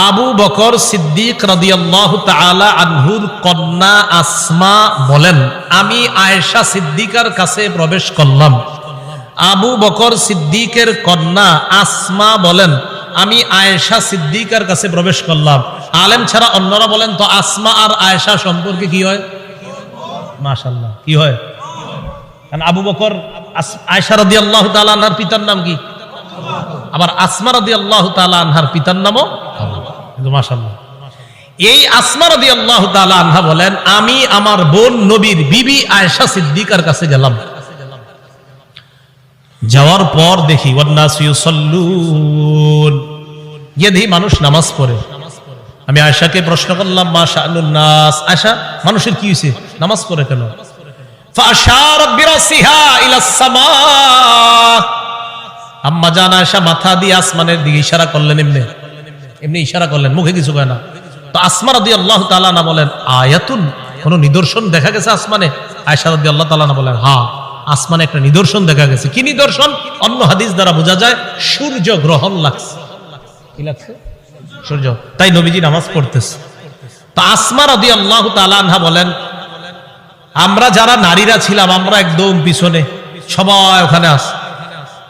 আবু বকর সিদ্দিক রাদিয়াল্লাহু তাআলা আনহুর কন্যা আসমা বলেন, আমি আয়েশা সিদ্দিকার কাছে প্রবেশ করলাম। আবু বকর সিদ্দিকের কন্যা আসমা বলেন, আমি আয়েশা সিদ্দিকার কাছে প্রবেশ করলাম। আলেম ছাড়া অন্যরা বলেন তো আসমা আর আয়েশা সম্পর্কে কি হয়? মাশাআল্লাহ, কি হয়? কারণ আবু বকর আয়েশা রাদিয়াল্লাহু তাআলা আনহার পিতার নাম কি? আবার আসমা রাদিয়াল্লাহু তাআলা আনহার পিতার নামও কিন্তু মাশাআল্লাহ। এই আসমা রাদিয়াল্লাহু তাআলা আনহা বলেন, আমি আমার বোন নবীর বিবি আয়েশা সিদ্দিকার কাছে গেলাম। যাওয়ার পর দেখি ওয়ান্নাসু ইউসাল্লুন, গিয়ে দেখি মানুষ নামাজ পড়ে। আমি আয়েশাকে প্রশ্ন করলাম, মা শাআনুন নাস, আয়েশা মানুষের কি হয়েছে, নামাজ পড়ে কেন? ফাআশারাত বিরাসিহা ইলাস সামা। আম্মা জান আয়েশা মাথা দিয়ে আসমানের দিকে ইশারা করলেন, এমনি ইশারা করলেন, মুখে কিছু কয় না। তো আসমা রাদিয়াল্লাহু তাআলা না বলেন, আয়াতুন, কোন নিদর্শন দেখা গেছে আসমানে? আয়েশা রাদিয়াল্লাহু তাআলা না বলেন, হ্যাঁ আসমানে একটা নিদর্শন দেখা গেছে। কি নিদর্শন? অন্য হাদিস দ্বারা বোঝা যায় সূর্য গ্রহণ লাগছে। কি লাগছে? সূর্য। তাই নবীজি নামাজ পড়তেছে। তো আসমা রাদিয়াল্লাহু তাআলা আনহা বলেন, আমরা যারা নারীরা ছিলাম আমরা একদম পিছনে, সবাই ওখানে আছে।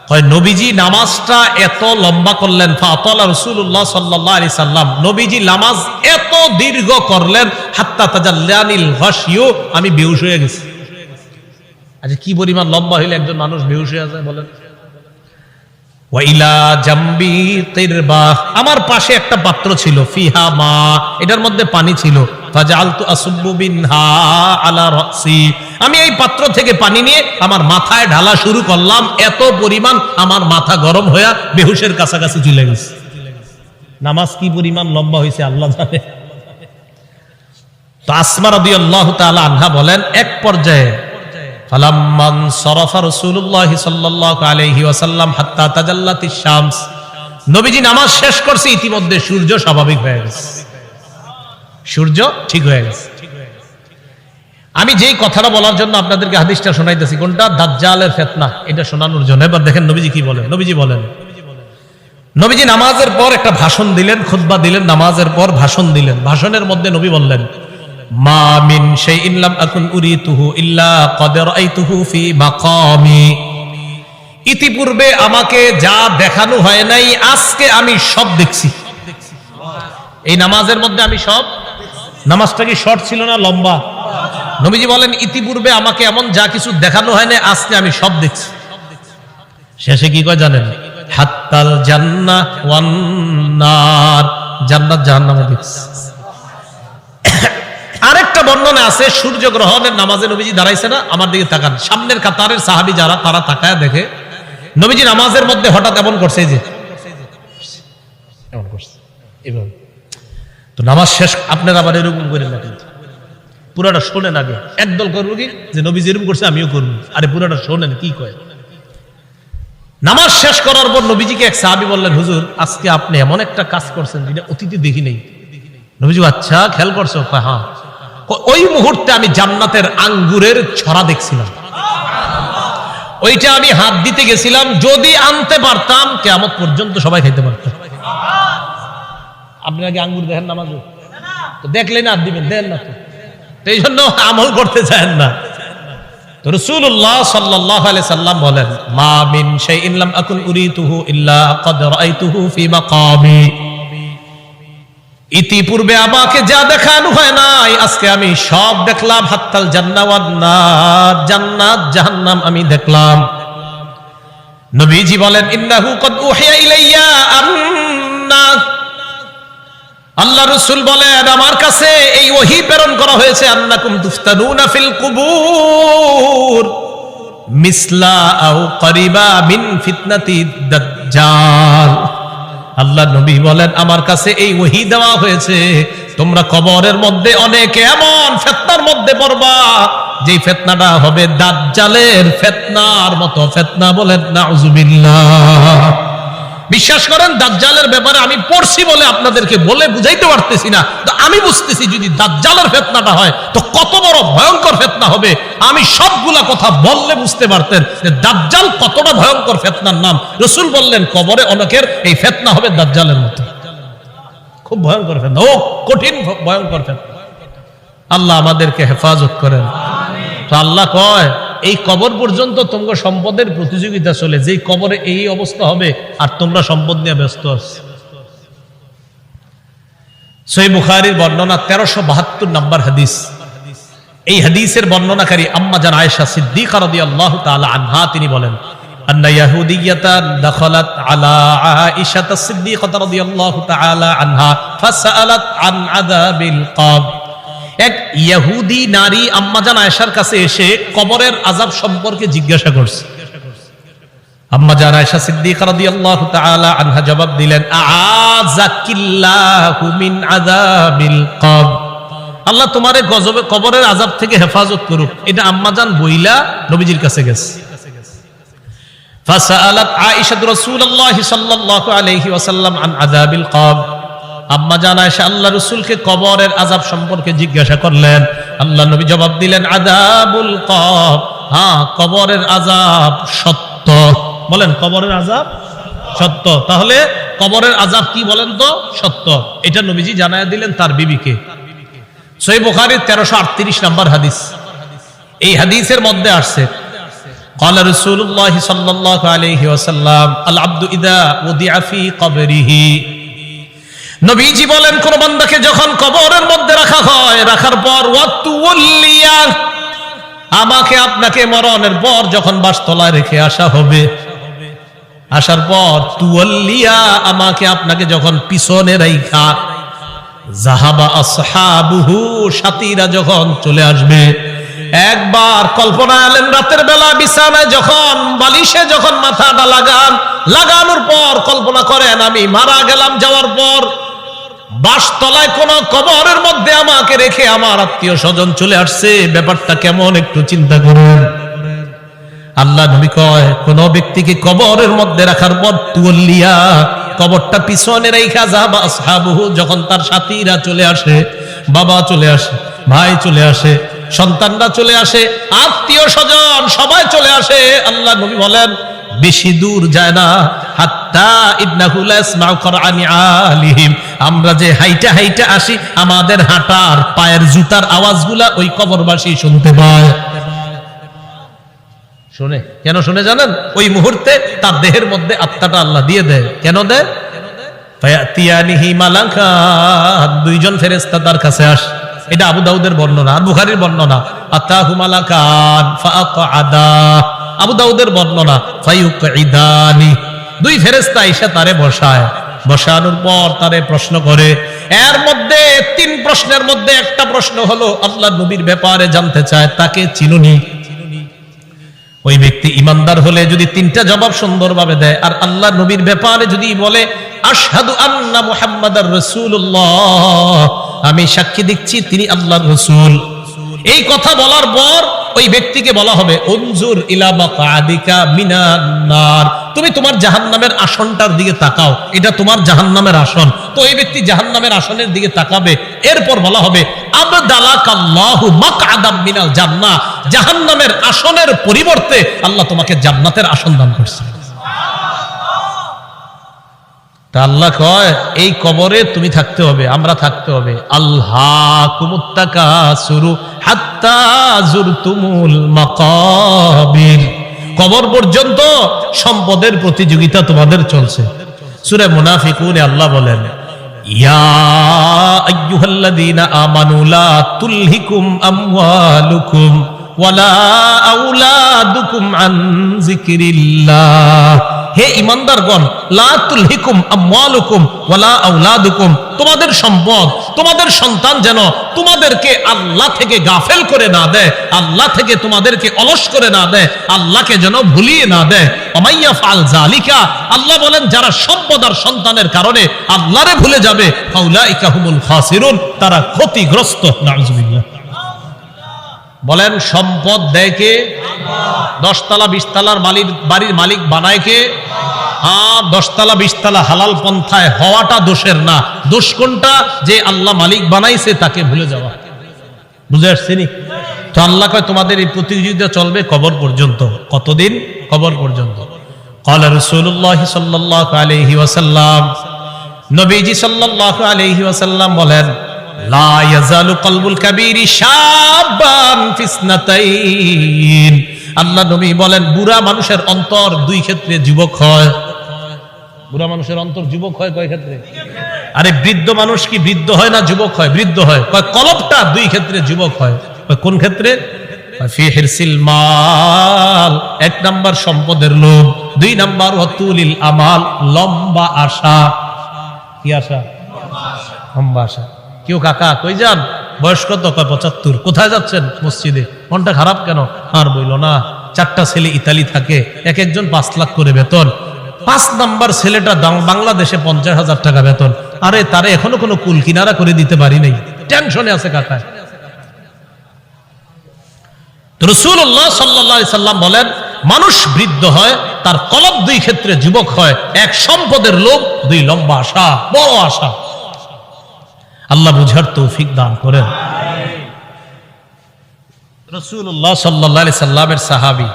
হয় নবীজি নামাজটা এত লম্বা করলেন, ফাতালা রাসূলুল্লাহ সাল্লাল্লাহু আলাইহি সাল্লাম, নবীজি নামাজ এত দীর্ঘ করলেন, হাত্তা তাজাল্লানিল গাশিয়ু, আমি বেহুশ হয়ে গেছি। আচ্ছা কি পরিমাণ লম্বা হইলে একজন মানুষ বেহুশ হয়ে যায় বলেন? ওয়া ইলা জামবি কিরবা, আমার পাশে একটা পাত্র ছিল, ফিহা মা, এটার মধ্যে পানি ছিল। ফাজালতু আসুব্বু বিনহা আলা রাসি, আমি এই পাত্র থেকে পানি নিয়ে আমার মাথায় ঢালা শুরু করলাম। এত পরিমাণ আমার মাথা গরম হয়ে বেহুশের কাছাকাছি চলে গেছে। নামাজ কি পরিমাণ লম্বা হয়েছে আল্লাহ জানে। তো আসমা রাদিয়াল্লাহু তাআলা আনহা বলেন, এক পর্যায়ে ফালাম্মান সারাফা রাসূলুল্লাহ সাল্লাল্লাহু আলাইহি ওয়াসাল্লাম হাত্তা তাজাল্লাতিশ শামস, নবীজি নামাজ শেষ করছে, ইতিমধ্যে সূর্য স্বাভাবিক হয়ে গেছে, সূর্য ঠিক হয়ে গেছে। আমি যেই কথাটা বলার জন্য আপনাদেরকে হাদিসটা শোনাইতেছি, কোনটা? দাজ্জালের ফিতনা, এটা শোনানোর জন্য। এবার দেখেন নবীজি কি বলেন। নবীজি বলেন, নবীজি নামাজের পর একটা ভাষণ দিলেন, খুতবা দিলেন, নামাজের পর ভাষণ দিলেন। ভাষণের মধ্যে নবী বললেন, মা মিন শাইইন লাম আকুন উরিতুহু ইল্লা ক্বাদ রাআইতুহু ফি মাকামি, ইতিপূর্বে আমাকে যা দেখানো হয় নাই আজকে আমি সব দেখছি। এই নামাজের মধ্যে আমি সব। নামাজটা কি শর্ট ছিল না লম্বা? নবীজি বলেন, ইতিপূর্বে আমাকে এমন যা কিছু দেখানো হয় না আজকে আমি সব দেখছি। শেষে কি কয় জানেন? হাত্তাল জান্নাহ ওয়ান নার, জান্নাত জাহান্নামও দেখছি। আরেকটা বর্ণনা আছে, সূর্য গ্রহণের নামাজে নবীজি দাঁড়াইছে না, আমার দিকে তাকান, সামনের কাতারের সাহাবী যারা, তারা তাকায় দেখে নবীজি নামাজের মধ্যে হঠাৎ এমন করছে, যে এমন করছে এভাবে। তো নামাজ শেষ, আপনারা আবার এরকম করেন না কিন্তু। পুরাটা শোনেন আগে। একদল করবো কি যে নবী যেরকম করছে আমিও করবো, আরে পুরাটা শোনেন কি কয়। নামাজ শেষ করার পর নবীজিকে এক সাহাবী বললেন, হুজুর আজকে আপনি এমন একটা কাজ করছেন যেটা অতীতে দেখি নেই। নবীজি আচ্ছা খেয়াল করছো? হ্যাঁ। ওই মুহূর্তে আমি জান্নাতের আঙ্গুরের ছড়া দেখছিলাম, ওইটা আমি হাত দিতে গেছিলাম, যদি আনতে পারতাম কিয়ামত পর্যন্ত সবাই খাইতে পারতাম। আপনি আগে আঙ্গুর দেখেন নামাজে, তো দেখলেন হাত দিবেন, দেন না তো এই জন্য আমল করতে চান না। তো রাসূলুল্লাহ সাল্লাল্লাহু আলাইহি সাল্লাম বলেন, মা মিন শাইইন লাম আকুন উরিতুহু ইল্লা ক্বাদ রাআইতুহু ফি মাকামি। ইতিপূর্বে আমাকে যা দেখানো হয় নাই আজকে আমি সব দেখলাম। হাত্তাল জান্নাহ ওয়ান নার, জান্নাত জাহান্নাম আমি দেখলাম। নবীজি বলেন, ইন্নাহু ক্বাদ উহিয়া ইলাইয়া আন্না, আল্লাহ রাসূল বলেন আমার কাছে এই ওহী প্রেরণ করা হয়েছে, আন্নাকুম তুফতানুনা ফিল কুবুর মিসলা আও করিবা মিন ফিতনাতি দাজ্জাল। আল্লাহ নবী বলেন আমার কাছে এই ওহী দেওয়া হয়েছে, তোমরা কবরের মধ্যে অনেক এমন ফিতনার মধ্যে পড়বা যে ফিতনাটা হবে দাজ্জালের ফিতনার মতো ফিতনা। বলেন নাউযুবিল্লাহ। বিশ্বাস করেন দাজ্জালের ব্যাপারে আমি পড়ছি বলে আপনাদেরকে বলে বুঝাইতে পারতেছি না, তো আমি বুঝতেছি যদি দাজ্জালের ফিতনাটা হয় তো কত বড় ভয়ঙ্কর ফিতনা হবে। আমি সবগুলা কথা বললে বুঝতে পারতেন যে দাজ্জাল কতটা ভয়ঙ্কর ফিতনার নাম। রাসূল বললেন কবরে অনেকের এই ফিতনা হবে দাজ্জালের মতো, খুব ভয়ঙ্কর ফিতনা, ও কঠিন ভয়ঙ্কর ফিতনা। আল্লাহ আমাদেরকে হেফাজত করেন। তো আল্লাহ কয় এই কবর পর্যন্ত তোমরা সম্পদের প্রতিযোগিতা চলে, যেই কবরে এই অবস্থা হবে আর তোমরা সম্পদ নিয়ে ব্যস্ত আছো। সহিহ বুখারীর বর্ণনা 1372 নম্বর হাদিস। এই হাদিসের বর্ণনাকারী আম্মা জান আয়েশা সিদ্দিকা রাদিয়াল্লাহু তাআলা আনহা, তিনি বলেন, আন্না ইয়াহুদিয়াতান দাখালাত আলা আয়েশা সিদ্দিকা রাদিয়াল্লাহু তাআলা আনহা ফাসাআলাত আন আযাবিল কবর। এক ইহুদি নারী আম্মাজান আয়েশার কাছে এসে কবরের আযাব সম্পর্কে জিজ্ঞাসা করছে। আম্মাজান আয়েশা সিদ্দিকা রাদিয়াল্লাহু তাআলা আনহা জবাব দিলেন, আযাকিল্লাহু মিন আযাবিল কবর। আল্লাহ তোমারে গজবে কবরের আযাব থেকে হেফাজত করুক। এটা আম্মাজান বইলা নবীজির কাছে গেছে। ফাসাআলাত আয়েশা রাসূলুল্লাহ সাল্লাল্লাহু আলাইহি ওয়াসাল্লাম আন আযাবিল কবর। আম্মা জান আয়েশা আল্লাহ রাসূলকে কবরের আযাব সম্পর্কে জিজ্ঞাসা করলেন। আল্লাহ নবী জবাব দিলেন, আযাবুল কবর, হ্যাঁ কবরের আযাব সত্য। বলেন কবরের আযাব সত্য। তাহলে কবরের আযাব কি বলেন তো? সত্য। এটা নবীজি জানায়া দিলেন তার বিবিকে। সহিহ বুখারীর 1338 নম্বর হাদিস। এই হাদিসের মধ্যে আসছে, ক্বালা রাসূলুল্লাহ সাল্লাল্লাহু আলাইহি ওয়াসাল্লাম, আল আবদু ইযা উদিআ ফি কবরিহি। নবীজি বলেন কোন বান্দাকে যখন কবরের মধ্যে রাখা হয়, রাখার পর ওয়াতুল্লিয়া, আমাকে আপনাকে মরণের পর যখন বাসতলায় রেখে আসা হবে, আসার পর তুওয়াল্লিয়া, আমাকে আপনাকে যখন পিছনে রাইখা, যাহাবা আসহাবুহু, সাথীরা যখন চলে আসবে। একবার কল্পনা আলেন রাতের বেলা বিছানায় যখন বালিশে যখন মাথাটা লাগানোর পর কল্পনা করেন আমি মারা গেলাম, যাওয়ার পর বাসতলায় কোন কবরের মধ্যে আমাকে রেখে আমার আত্মীয় স্বজন চলে আসছে, ব্যাপারটা কেমন একটু চিন্তা করুন। আল্লাহ নবী কয় কোন ব্যক্তিকে কবরের মধ্যে রাখার পর তুল্লিয়া, কবরটা পিছনে রেখা, যাবা আসহাবুহু, যখন তার সাথীরা চলে আসে, বাবা চলে আসে, ভাই চলে আসে, সন্তানরা চলে আসে, আত্মীয় স্বজন সবাই চলে আসে। আল্লাহ নবী বলেন বেশি দূর যায় না, হাত্তা ইন্নাহু লা ইয়াসমাউ কুরআনি আলিহিম, আমরা যে হাইটা হাইটা আসি আমাদের হাঁটার পায়ের জুতার আওয়াজগুলা ওই কবরবাসী শুনতে পায়। শুনে কেন শুনে জানেন? ওই মুহূর্তে তার দেহের মধ্যে আত্মাটা আল্লাহ দিয়ে দেয়। কেন দেয়? ফায়াতিয়ানিহি মালাকান, দুইজন ফেরেশতা তার কাছে আসে। এটা আবু দাউদের বর্ণনা আর বুখারীর বর্ণনা। আতাহু মালাকান ফাআকআদা, আবু দাউদের বর্ণনা ফায়ুকঈদানি, দুই ফেরেশতা এসে তারে বসায়, বসানোর পর তারে প্রশ্ন করে। এর মধ্যে তিন প্রশ্নের মধ্যে একটা প্রশ্ন হলো আল্লাহ নবীর ব্যাপারে জানতে চায়, তাকে চিনুনি? ওই ব্যক্তি ইমানদার হলে যদি তিনটা জবাব সুন্দরভাবে দেয়, আর আল্লাহ নবীর ব্যাপারে যদি বলে আশহাদু আন্না মুহাম্মাদার রাসূলুল্লাহ, আমি সাক্ষী দিচ্ছি তিনি আল্লাহর রাসূল, এই কথা বলার পর ওই ব্যক্তিকে বলা হবে উনজুর ইলা মাকআদিকা মিনান নার, তুমি তোমার জাহান্নামের আসনটার দিকে তাকাও, এটা তোমার জাহান্নামের আসন। তো এই ব্যক্তি জাহান্নামের আসনের দিকে তাকাবে। এরপর বলা হবে আবদালাকাল্লাহু মাকআদাম মিনাল জান্নাহ, জাহান্নামের আসনের পরিবর্তে আল্লাহ তোমাকে জান্নাতের আসন দান করছে। তা আল্লাহ কয় এই কবরে তুমি থাকতে হবে, আমরা থাকতে হবে। আল্লাহকুমুত তাকাসুরু হাত্তা যুরতুমুল মাকাবির, কবর পর্যন্ত সম্পদের প্রতিযোগিতা তোমাদের চলছে। সূরা মুনাফিকুনে আল্লাহ বলেন ইয়া আইয়ুহাল্লাযীনা আমানু লা তুলহিকুম আমওয়ালুকুম ওয়ালা আওলাদুকুম আন যিকরিল্লাহ, হে ঈমানদারগণ, লা তুলহিকুম আমওয়ালুকুম ওয়ালা আওলাদুকুম, তোমাদের সম্পদ, তোমাদের সন্তান যেন তোমাদেরকে আল্লাহ থেকে গাফেল করে না দেয়, আল্লাহ থেকে তোমাদেরকে অলস করে না দেয়, আল্লাহকে যেন ভুলিয়ে না দেয়। ওমাইয়া ফাল যালিকা, আল্লাহ বলেন যারা সম্পদ আর সন্তানের কারণে আল্লাহরে ভুলে যাবে, ফাউলাইকা হুমুল খাসিরুন, তারা ক্ষতিগ্রস্ত। নাউযুবিল্লাহ। বলেন সম্পদ দেয় কে? 10 তলা 20 তলার বাড়ির মালিক বানায় কে? 10 তলা 20 তলা হালাল পন্থায় হওয়াটা দোষের না, দোষ কোনটা? যে আল্লাহ মালিক বানাইছে তাকে ভুলে যাওয়া। বুঝে আসছেনি? তো আল্লাহ কয় তোমাদের এই প্রতিযোগিতা চলবে কবর পর্যন্ত। কতদিন? কবর পর্যন্ত। ক্বালা রাসূলুল্লাহ সাল্লাল্লাহু আলাইহি ওয়াসাল্লাম, নবীজি সাল্লাল্লাহু আলাইহি ওয়াসাল্লাম বলেন লা ইয়াজালু কলবুল কাবীরি শাবান ফিসনাতাইন, আল্লাহ নবী বলেন বুড়া মানুষের অন্তর দুই ক্ষেত্রে যুবক হয়। বুড়া মানুষের অন্তর যুবক হয় কয় ক্ষেত্রে? আরে বৃদ্ধ মানুষ কি বৃদ্ধ হয় না যুবক হয়? বৃদ্ধ হয়। কয় কলবটা দুই ক্ষেত্রে যুবক হয়। কোন ক্ষেত্রে? ফি হিরসিল মাল, 1 নাম্বার সম্পদের লোভ, 2 নাম্বার ওয়াতুলিল আমাল, লম্বা আশা। কি আশা? লম্বা আশা। কেউ কাকা কই যান? বয়স কত? কয় 75। কোথায় যাচ্ছেন? মসজিদে। মনটা খারাপ কেন? আর বইল না, 4টা ছেলে ইতালি থাকে, এক একজন 5 লাখ করে বেতন। 5 নাম্বার ছেলেটা বাংলাদেশে 50,000 টাকা বেতন। আরে তারে এখনো কোনো কুল কিনারা করে দিতে পারি নাই, টেনশনে আছে কাকা। রাসূলুল্লাহ সাল্লাল্লাহু আলাইহি সাল্লাম বলেন মানুষ বৃদ্ধ হয়, তার কলব 2 ক্ষেত্রে যুবক হয়। 1 সম্পদের লোভ, 2 লম্বা আশা, বড় আশা। আল্লাহ বুঝার তৌফিক দান করেন। রাসূলুল্লাহ সাল্লাল্লাহু আলাইহি সাল্লামের সাহাবী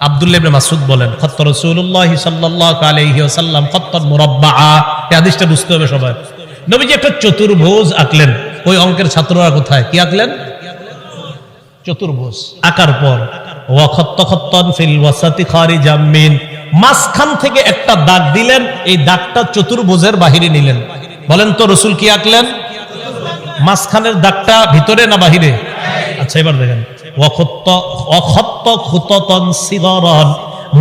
আব্দুল্লাহ ইবনে মাসউদ বলেন খত্ত রাসূলুল্লাহ সাল্লাল্লাহু আলাইহি ওয়াসাল্লাম খত্তান মুরাব্বাআ, এই হাদিসটা বুঝতে হবে সবাই। নবীজি একটা চতুর্ভুজ আঁকলেন। ওই অঙ্কের ছাত্ররা কোথায়? কি আঁকলেন? চতুর্ভুজ আঁকার পর ওয়া খত্ত খত্তান ফিল ওয়াসাতি খারিজাম মিন, মাঝখান থেকে একটা দাগ দিলেন, এই দাগটা চতুর্ভুজের বাহিরে নিলেন। বলেন তো রাসূল কি আঁকলেন? মাঝখানের দাগটা ভিতরে না বাহিরে? আচ্ছা এবার দেখেন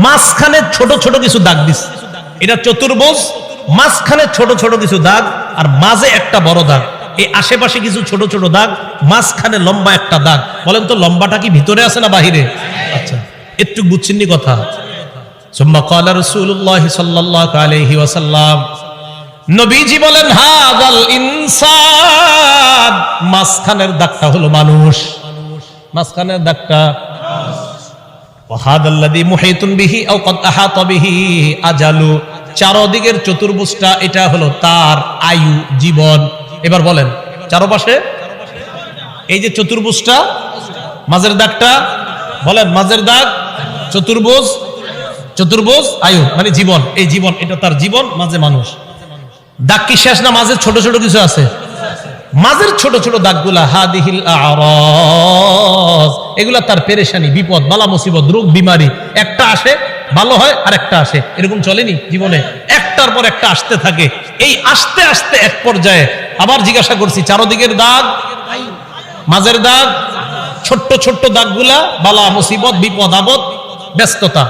মাঝখানে ছোট ছোট কিছু দাগ দিস, এটা চতুর্ভুজ, মাঝখানে ছোট ছোট কিছু দাগ আর মাঝে একটা বড় দাগ, এই আশেপাশে কিছু ছোট ছোট দাগ, মাঝখানে লম্বা একটা দাগ। বলেন তো লম্বাটা কি ভিতরে আছে না বাহিরে? আচ্ছা একটু বুঝছেননি কথা? সুম্মা ক্বালা রাসূলুল্লাহ সাল্লাল্লাহু আলাইহি ওয়াসাল্লাম, নবীজি বলেন হাযাল ইনসান, মাঝখানের দাগটা হলো মানুষ, মাঝখানের দাগটা। ওয়া হাদাল্লাযী মুহীতুন বিহি আও ক্বাদ আহাতা বিহি আজালু, চারদিকের চতুর্ভুজটা এটা হলো তার আয়ু, জীবন। এবার বলেন চারপাশে এই যে চতুর্ভুজটা, মাঝের দাগটা, বলেন মাঝের দাগ চতুর্ভুজ, চতুর্ভুজ আয়ু মানে জীবন, এই জীবন এটা তার জীবন, মাঝে মানুষ। দাগ কি শেষ না? মাঝে ছোট ছোট কিছু আছে, মাঝের ছোট ছোট দাগগুলা হাদিহিল আরাজ, এগুলা তার পেরেশানি, বিপদ, বালা মুসিবত, রোগ বিমারি, একটা আসে ভালো হয় আর একটা আসে, এরকম চলেনি জীবনে? একটার পর একটা আসতে থাকে। এই আস্তে আস্তে এক পর্যায়ে আবার জিজ্ঞাসা করছি, চারদিকের দাগ, মাঝের দাগ, ছোট্ট ছোট্ট দাগগুলা বালা মুসিবত, বিপদ আপদ, ব্যস্ততা।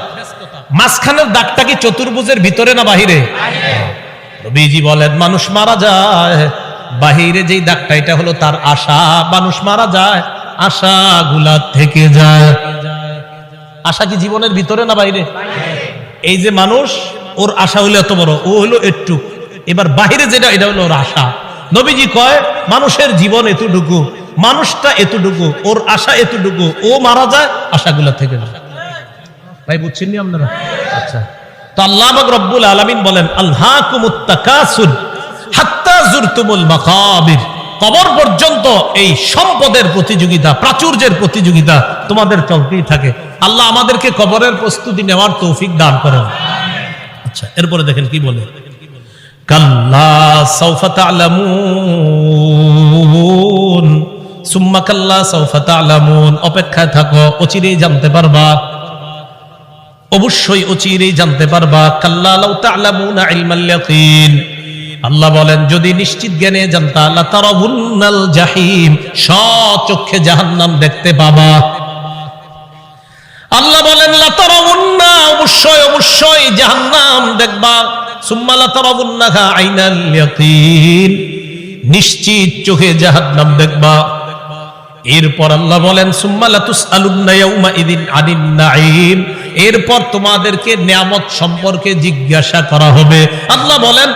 মাঝখানের দাগটা কি চতুর্ভুজের ভিতরে না বাহিরে? নবীজি বলেন মানুষ মারা যায়, বাহিরে যেই দাগটা এটা হলো তার আশা, মানুষ মারা যায়, আশাগুলা থেকে যায়। আশা কি জীবনের ভিতরে না বাইরে? এই যে মানুষ, ওর আশা হলো এত বড়, ও হলো একটু, এবার বাহিরে যেটা এটা হলো ওর আশা। নবীজি কয় মানুষের জীবন এতটুকু, মানুষটা এতটুকু, ওর আশা এতটুকু, ও মারা যায় আশাগুলা থেকে যায়। ভাই বুঝছেন নি আপনারা? আচ্ছা, তো আল্লাহ পাক রব্বুল আলামিন বলেন আলহাকুমুত তাকাসুর হাত্তা জুরতুমুল মাকাবির, কবর পর্যন্ত এই সম্পদের প্রতিযোগিতা, প্রাচুর্যের প্রতিযোগিতা তোমাদের চলতেই থাকে। আল্লাহ আমাদেরকে কবরের প্রস্তুতি নেওয়ার তৌফিক দান করেন। আচ্ছা, এরপরে দেখেন কি বলে, কাল্লা সাউফা তা'লামুন সুম্মা কাল্লা সাউফা তা'লামুন, অপেক্ষায় থাকো, অচিরেই জানতে পারবা, অবশ্যই অচিরেই জানতে পারবা। কাল্লা লাউ তা'লামুনা ইলমাল ইয়াকিন, আল্লাহ বলেন যদি নিশ্চিত জ্ঞানে জানতা লাতারাবুন্নাল জাহিম, স্বচক্ষে জাহান্নাম দেখতে পাবা। আল্লাহ বলেন লাতারাবুন্না, অবশ্যই অবশ্যই জাহান্নাম দেখবা। সুম্মা লাতারাবুন্নাহা আইনাল ইয়াকিন, নিশ্চিত চোখে জাহান্নাম দেখবা। এরপর আল্লাহ বলেন সুম্মা লাতুসআলুন্না ইয়াউমা ইযিন আনিন নাঈম, এরপর তোমাদেরকে নিয়ামত সম্পর্কে জিজ্ঞাসা করা হবে। আল্লাহ বলেন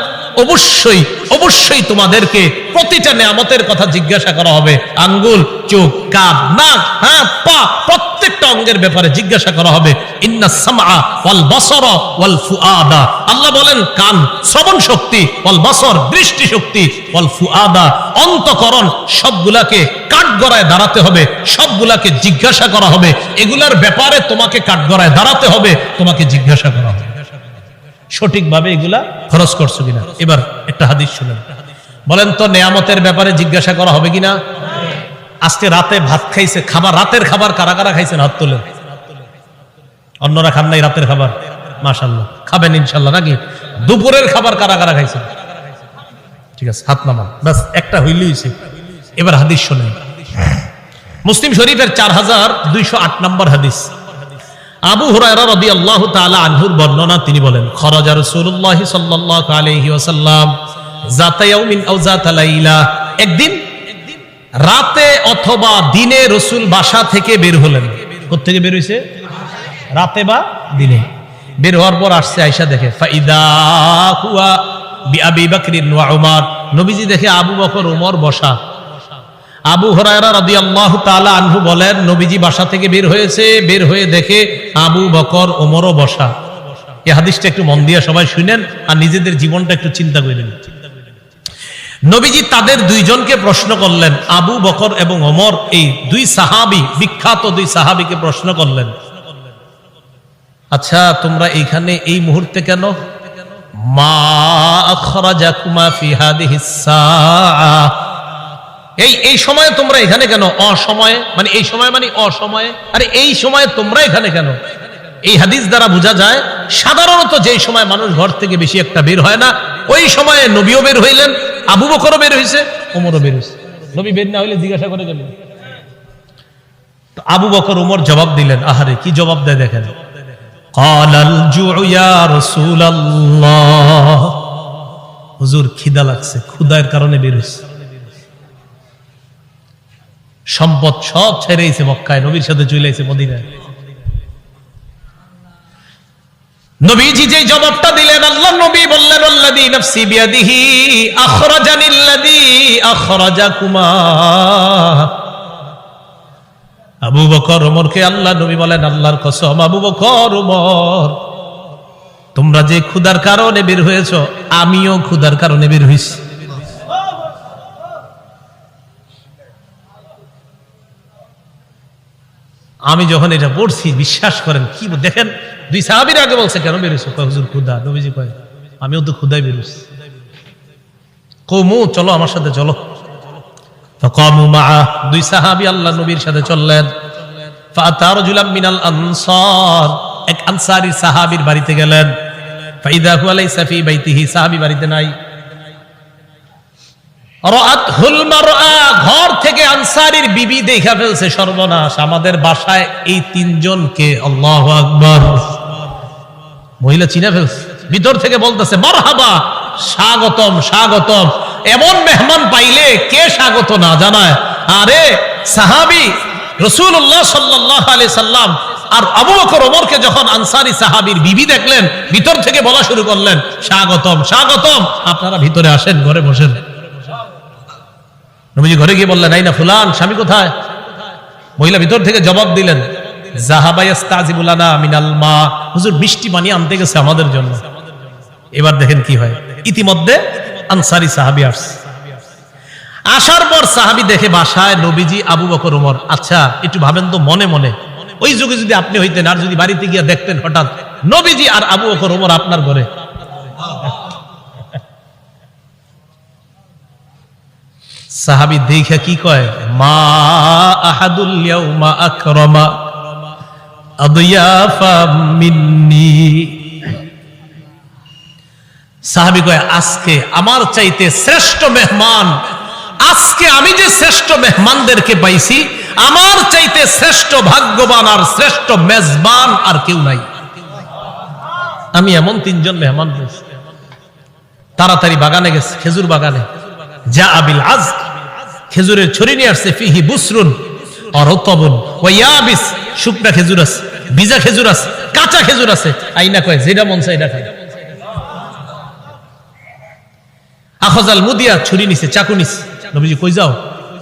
অবশ্যই অবশ্যই তোমাদেরকে প্রতিটা নিয়ামতের কথা জিজ্ঞাসা করা হবে। আঙ্গুল, চোখ, কান, নাক, হাত, পা, প্রত্যেকটা অঙ্গের ব্যাপারে জিজ্ঞাসা করা হবে। ইন্নাস সামআ ওয়াল বাসারা ওয়াল ফুআদা, আল্লাহ বলেন কান শ্রবণ শক্তি, ওয়াল বাসর দৃষ্টি শক্তি, ওয়াল ফুআদা অন্তঃকরণ, সবগুলাকে কাঠগড়ায় দাঁড়াতে হবে, সবগুলাকে জিজ্ঞাসা করা হবে। এগুলার ব্যাপারে তোমাকে কাঠগড়ায় দাঁড়াতে হবে, তোমাকে জিজ্ঞাসা করা হবে সঠিকভাবে এগুলা খরচ করছো কিনা। এবার একটা হাদিস শুনেন, বলেন তো নেয়ামতের ব্যাপারে জিজ্ঞাসা করা হবে কিনা? আজকে রাতে ভাত খাইছে, খাবার, রাতের খাবার কারা কারা খাইছেন হাত তোলেন। অন্যরা খান নাই রাতের খাবার? মাশাআল্লাহ, খাবেন ইনশাআল্লাহ নাকি? দুপুরের খাবার কারা কারা খাইছেন? ঠিক আছে, হাত নামান, বাস একটা হইলেই হইছে। এবার হাদিস শুনেন, মুসলিম শরীফের 4208 নম্বর হাদিস, আবু হুরায়রা রাদিয়াল্লাহু তাআলা আনহুর বর্ণনা, তিনি বলেন খরাজা রাসূলুল্লাহ সাল্লাল্লাহু আলাইহি ওয়াসাল্লাম যাতা ইয়াউমিন আও যাতা লাইলা, একদিন রাতে অথবা দিনে রাসূল বাসা থেকে বের হলেন। কোথা থেকে বের হইছে? রাতে বা দিনে। বের হওয়ার পর আসছে, আয়েশা দেখে ফাইদা হুয়া বিআবি বকর ওয়া উমর, নবীজি দেখে আবু বকর ওমর বসা। আবু হুরায়রা রাদিয়াল্লাহু তাআলা আনহু বলেন নবীজি বাসা থেকে বের হয়েছে, বের হয়ে দেখে আবু বকর ওমরও বসা। এই হাদিসটা একটু মন দিয়ে সবাই শুনেন আর নিজেদের জীবনটা একটু চিন্তা করেন। নবীজি তাদের দুইজনকে প্রশ্ন করলেন, আবু বকর এবং ওমর, এই দুই সাহাবী, বিখ্যাত দুই সাহাবীকে প্রশ্ন করলেন, আচ্ছা তোমরা এইখানে এই মুহূর্তে কেন? মা আখরাজাকুমা ফি হাদিহিস সাআ, এই সময়ে তোমরা এখানে কেন? অসময়ে মানে এই সময় মানে অসময়ে, আরে এই সময়ে তোমরা এখানে কেন? এই হাদিস দ্বারা বোঝা যায় সাধারণত যে সময় মানুষ ঘর থেকে বেশি একটা বের হয় না, ওই সময়ে নবীও বের হইলেন, আবু বকরও বের হইছে, ওমরও বের হইছে। নবী বের না হইলে জিজ্ঞাসা করে গেলেন। আবু বকর ওমর জবাব দিলেন, আহারে কি জবাব দেয় দেখেন, ক্বালাল জুউ ইয়া রাসূলুল্লাহ, হুজুর খিদা লাগছে, ক্ষুধার কারণে বের হইছে। সম্পদ সব ছেড়েছে মক্কায়, নবীর সাথে চলে আইছে মদিনায়। নবীজি যে জবাবটা দিলেন, আল্লাহ নবী বললেন আল্লাযী নাফসি বিয়াদিহি আখরাজানিল্লাযী আখরাজাকুমা। আবু বকর ওমরকে আল্লাহ নবী বলেন, আল্লাহর কসম আবু বকর ওমর, তোমরা যে ক্ষুধার কারণে বের হয়েছো, আমিও ক্ষুধার কারণে বের হইছি। আমি যখন এটা পড়ছি, বিশ্বাস করেন কি দেখেন, দুই সাহাবীর আগে বলছে কেন বেরোছো? হুজুর ক্ষুধা। নবীজি কয় আমিও তো ক্ষুধায় বেরোছি। কওমু চলো আমার সাথে চলো। ফাকামু মাআ, দুই সাহাবী আল্লাহ নবীর সাথে চললেন। ফাআতা রাজুলাম মিনাল আনসার, এক আনসারী সাহাবীর বাড়িতে গেলেন। ফাইদা হুয়া লাইসা ফি বাইতিহি, সাহাবী বাড়িতে নাই। রাআতহুল মারআ, ঘর থেকে আনসারীর বিবি দেখা ফেলছে, সর্বনাশ, আমাদের বাসায় এই তিনজনকে, আল্লাহু আকবার, মহিলা চিনা ফেলছে। ভিতর থেকে বলতেছে মারহাবা, স্বাগতম স্বাগতম। এমন মেহমান পাইলে কে স্বাগত না জানায়? আরে সাহাবী রাসূলুল্লাহ সাল্লাল্লাহু আলাইহি সাল্লাম আর আবু বকর ওমরকে যখন আনসারী সাহাবীর বিবি দেখলেন, ভিতর থেকে বলা শুরু করলেন স্বাগতম স্বাগতম, আপনারা ভিতরে আসেন, ঘরে বসেন। নবীজি ঘরে গিয়ে বললেন, এই না ফুলান, স্বামী কোথায়? মহিলা ভিতর থেকে জবাব দিলেন, যাহাবা ইয়াস্তাজিবু লানা মিনাল মা, হুজুর মিষ্টি পানি আনতে গেছে আমাদের জন্য। এবার দেখেন কি হয়, ইতিমধ্যে আনসারী সাহাবী আসছে। আসার পর সাহাবী দেখে বাসায় নবীজি, আবু বকর, ওমর। আচ্ছা একটু ভাবেন তো মনে মনে, ওই যুগে যদি আপনি হইতেন আর যদি বাড়িতে গিয়ে দেখতেন হঠাৎ নবীজি আর আবু বকর, ওমর আপনার ঘরে, সাহাবী দেখে কি কয়, মা আহাদুল ইয়াউমা আকরামা আদিয়াফা মিন্নি। সাহাবী কয়, আজকে আমার চাইতে শ্রেষ্ঠ মেহমান, আজকে আমি যে শ্রেষ্ঠ মেহমানদেরকে পাইছি, আমার চাইতে শ্রেষ্ঠ ভাগ্যবান আর শ্রেষ্ঠ মেজবান আর কেউ নাই। আমি এমন 3 জন মেহমান পেয়েছি। তাড়াতাড়ি বাগানে গেছে, খেজুর বাগানে। যা আবিল আজ, খেজুরের ছড়ি নিয়ে আসছে। ফিহি বুসরুন আর রতবুন ওয়া ইয়াবিস, শুকনা খেজুর আছে, ভিজা খেজুর আছে, কাঁচা খেজুর আছে। আইনা কয় যেটা মন চায় এটা খায়। আখজাল মুদিয়া, ছুরি নিছে, চাকু নিছে। নবীজি কই যাও?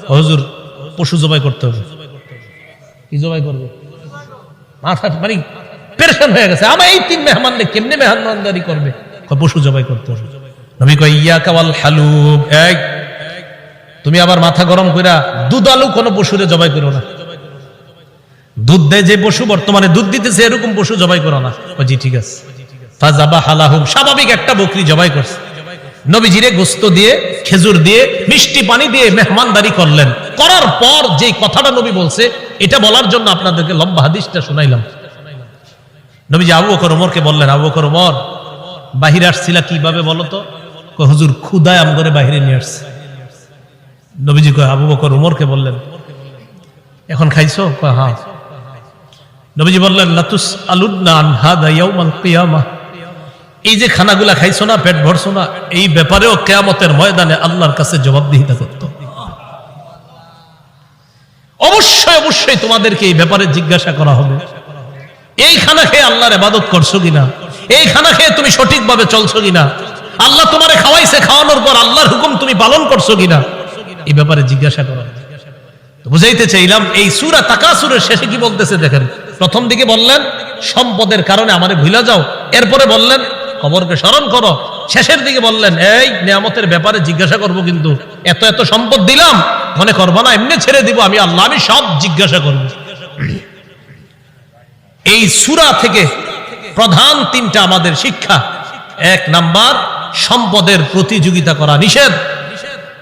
হুজুর পশু জবাই করতে হবে। কি জবাই করবে? মাথা মানে পেরেশান হয়ে গেছে। আমার এই 3 মেহমানকে কেমনে মেহমানদারি করবে? পশু জবাই করতে হবে। নবী কয়, ইয়াকা ওয়াল হালুব, এই তুমি আবার মাথা গরম কইরা দুধালু কোন পশুরে জবাই করো না। দুধ দেয় যে পশু, বর্তমানে দুধ দিতেছে, এরকম পশু জবাই করো না। জি ঠিক আছে। ফাযাবাহা লাহুম, স্বাভাবিক একটা বকরি জবাই করছে। নবীজিরে গোস্ত দিয়ে, খেজুর দিয়ে, মিষ্টি পানি দিয়ে মেহমানদারি করলেন। করার পর যে কথাটা নবী বলছে, এটা বলার জন্য আপনাদেরকে লম্বা হাদিসটা শুনাইলাম। নবীজি আবু বকর ওমরকে বললেন, আবু বকর ওমর, বাহিরে আসছিলা কিভাবে বলো তো? হুজুর ক্ষুধায় আম করে বাহিরে নিয়ে আসছে। নবীজি কয়, আবু বকর ওমরকে বললেন, এখন খাইছো? কয় হ্যাঁ। নবীজি বললেন, লাতুস আলুদনা আন হাদা ইয়াউমাল কিয়ামাহ, এই যে খানাগুলা খাইছো না, পেট ভরছো না, এই ব্যাপারেও কিয়ামতের ময়দানে আল্লাহর কাছে জবাবদিহিতা করতে হবে। অবশ্যই অবশ্যই তোমাদেরকে এই ব্যাপারে জিজ্ঞাসা করা হবে। এই খানা খেয়ে আল্লাহর ইবাদত করছো কিনা? এই খানা খেয়ে তুমি সঠিকভাবে চলছো কিনা? আল্লাহ তোমারে খাওয়াইছে, খাওয়ানোর পর আল্লাহর হুকুম তুমি পালন করছো কিনা? এই ব্যাপারে জিজ্ঞাসা করা হবে। তো বুঝাইতে চাইলাম, এই সূরা তাকাসুরের শেষে কি বলতেছে দেখেন। প্রথম দিকে বললেন সম্পদের কারণে আমারে ভুলে যাও, এরপরে বললেন কবরকে স্মরণ করো, শেষের দিকে বললেন এই নিয়ামতের ব্যাপারে জিজ্ঞাসা করব, কিন্তু এত এত সম্পদ দিলাম মনে করবো না এমনি ছেড়ে দিব আমি আল্লাহ, আমি সব জিজ্ঞাসা করব। এই সূরা থেকে প্রধান 3টা আমাদের শিক্ষা। 1 নাম্বার, সম্পদের প্রতিযোগিতা করা নিষেধ।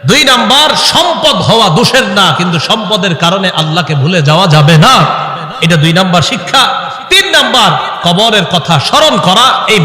2 নাম্বার, সম্পদ হওয়া দোষের না, কিন্তু সম্পদের কারণে আল্লাহকে ভুলে যাওয়া যাবে না, এটা 2 নাম্বার শিক্ষা। 3 নাম্বার, কবরের কথা স্মরণ করা। এই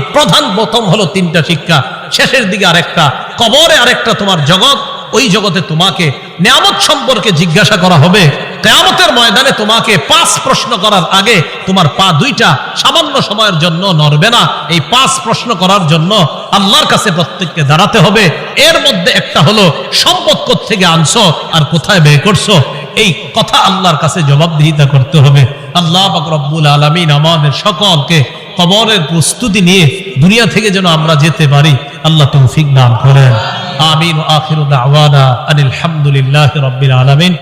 প্রথম হলো 3টা শিক্ষা। শেষের দিকে আরেকটা, কবরে আরেকটা তোমার জগৎ, ওই জগতে তোমাকে নিয়ামত সম্পর্কে জিজ্ঞাসা করা হবে। কিয়ামতের ময়দানে তোমাকে 5 প্রশ্ন করার আগে তোমার পা 2টা সামান্য সময়ের জন্য নড়বে না। এই 5 প্রশ্ন করার জন্য আল্লাহর কাছে প্রত্যেককে দাঁড়াতে হবে। এর মধ্যে একটা হলো সম্পদ কোত্থেকে আনছো আর কোথায় ব্যয় করছো, এই কথা আল্লাহর কাছে জবাবদিহিতা করতে হবে। আল্লাহ পাক রব্বুল আলামিন আমাদের সকলকে কবরের প্রস্তুতি নিয়ে দুনিয়া থেকে যেন আমরা যেতে পারি, আল্লাহ তৌফিক দান করেন। আমিন। আখিরু দাওয়ানা আনিল হামদুলিল্লাহি রাব্বিল আলামিন।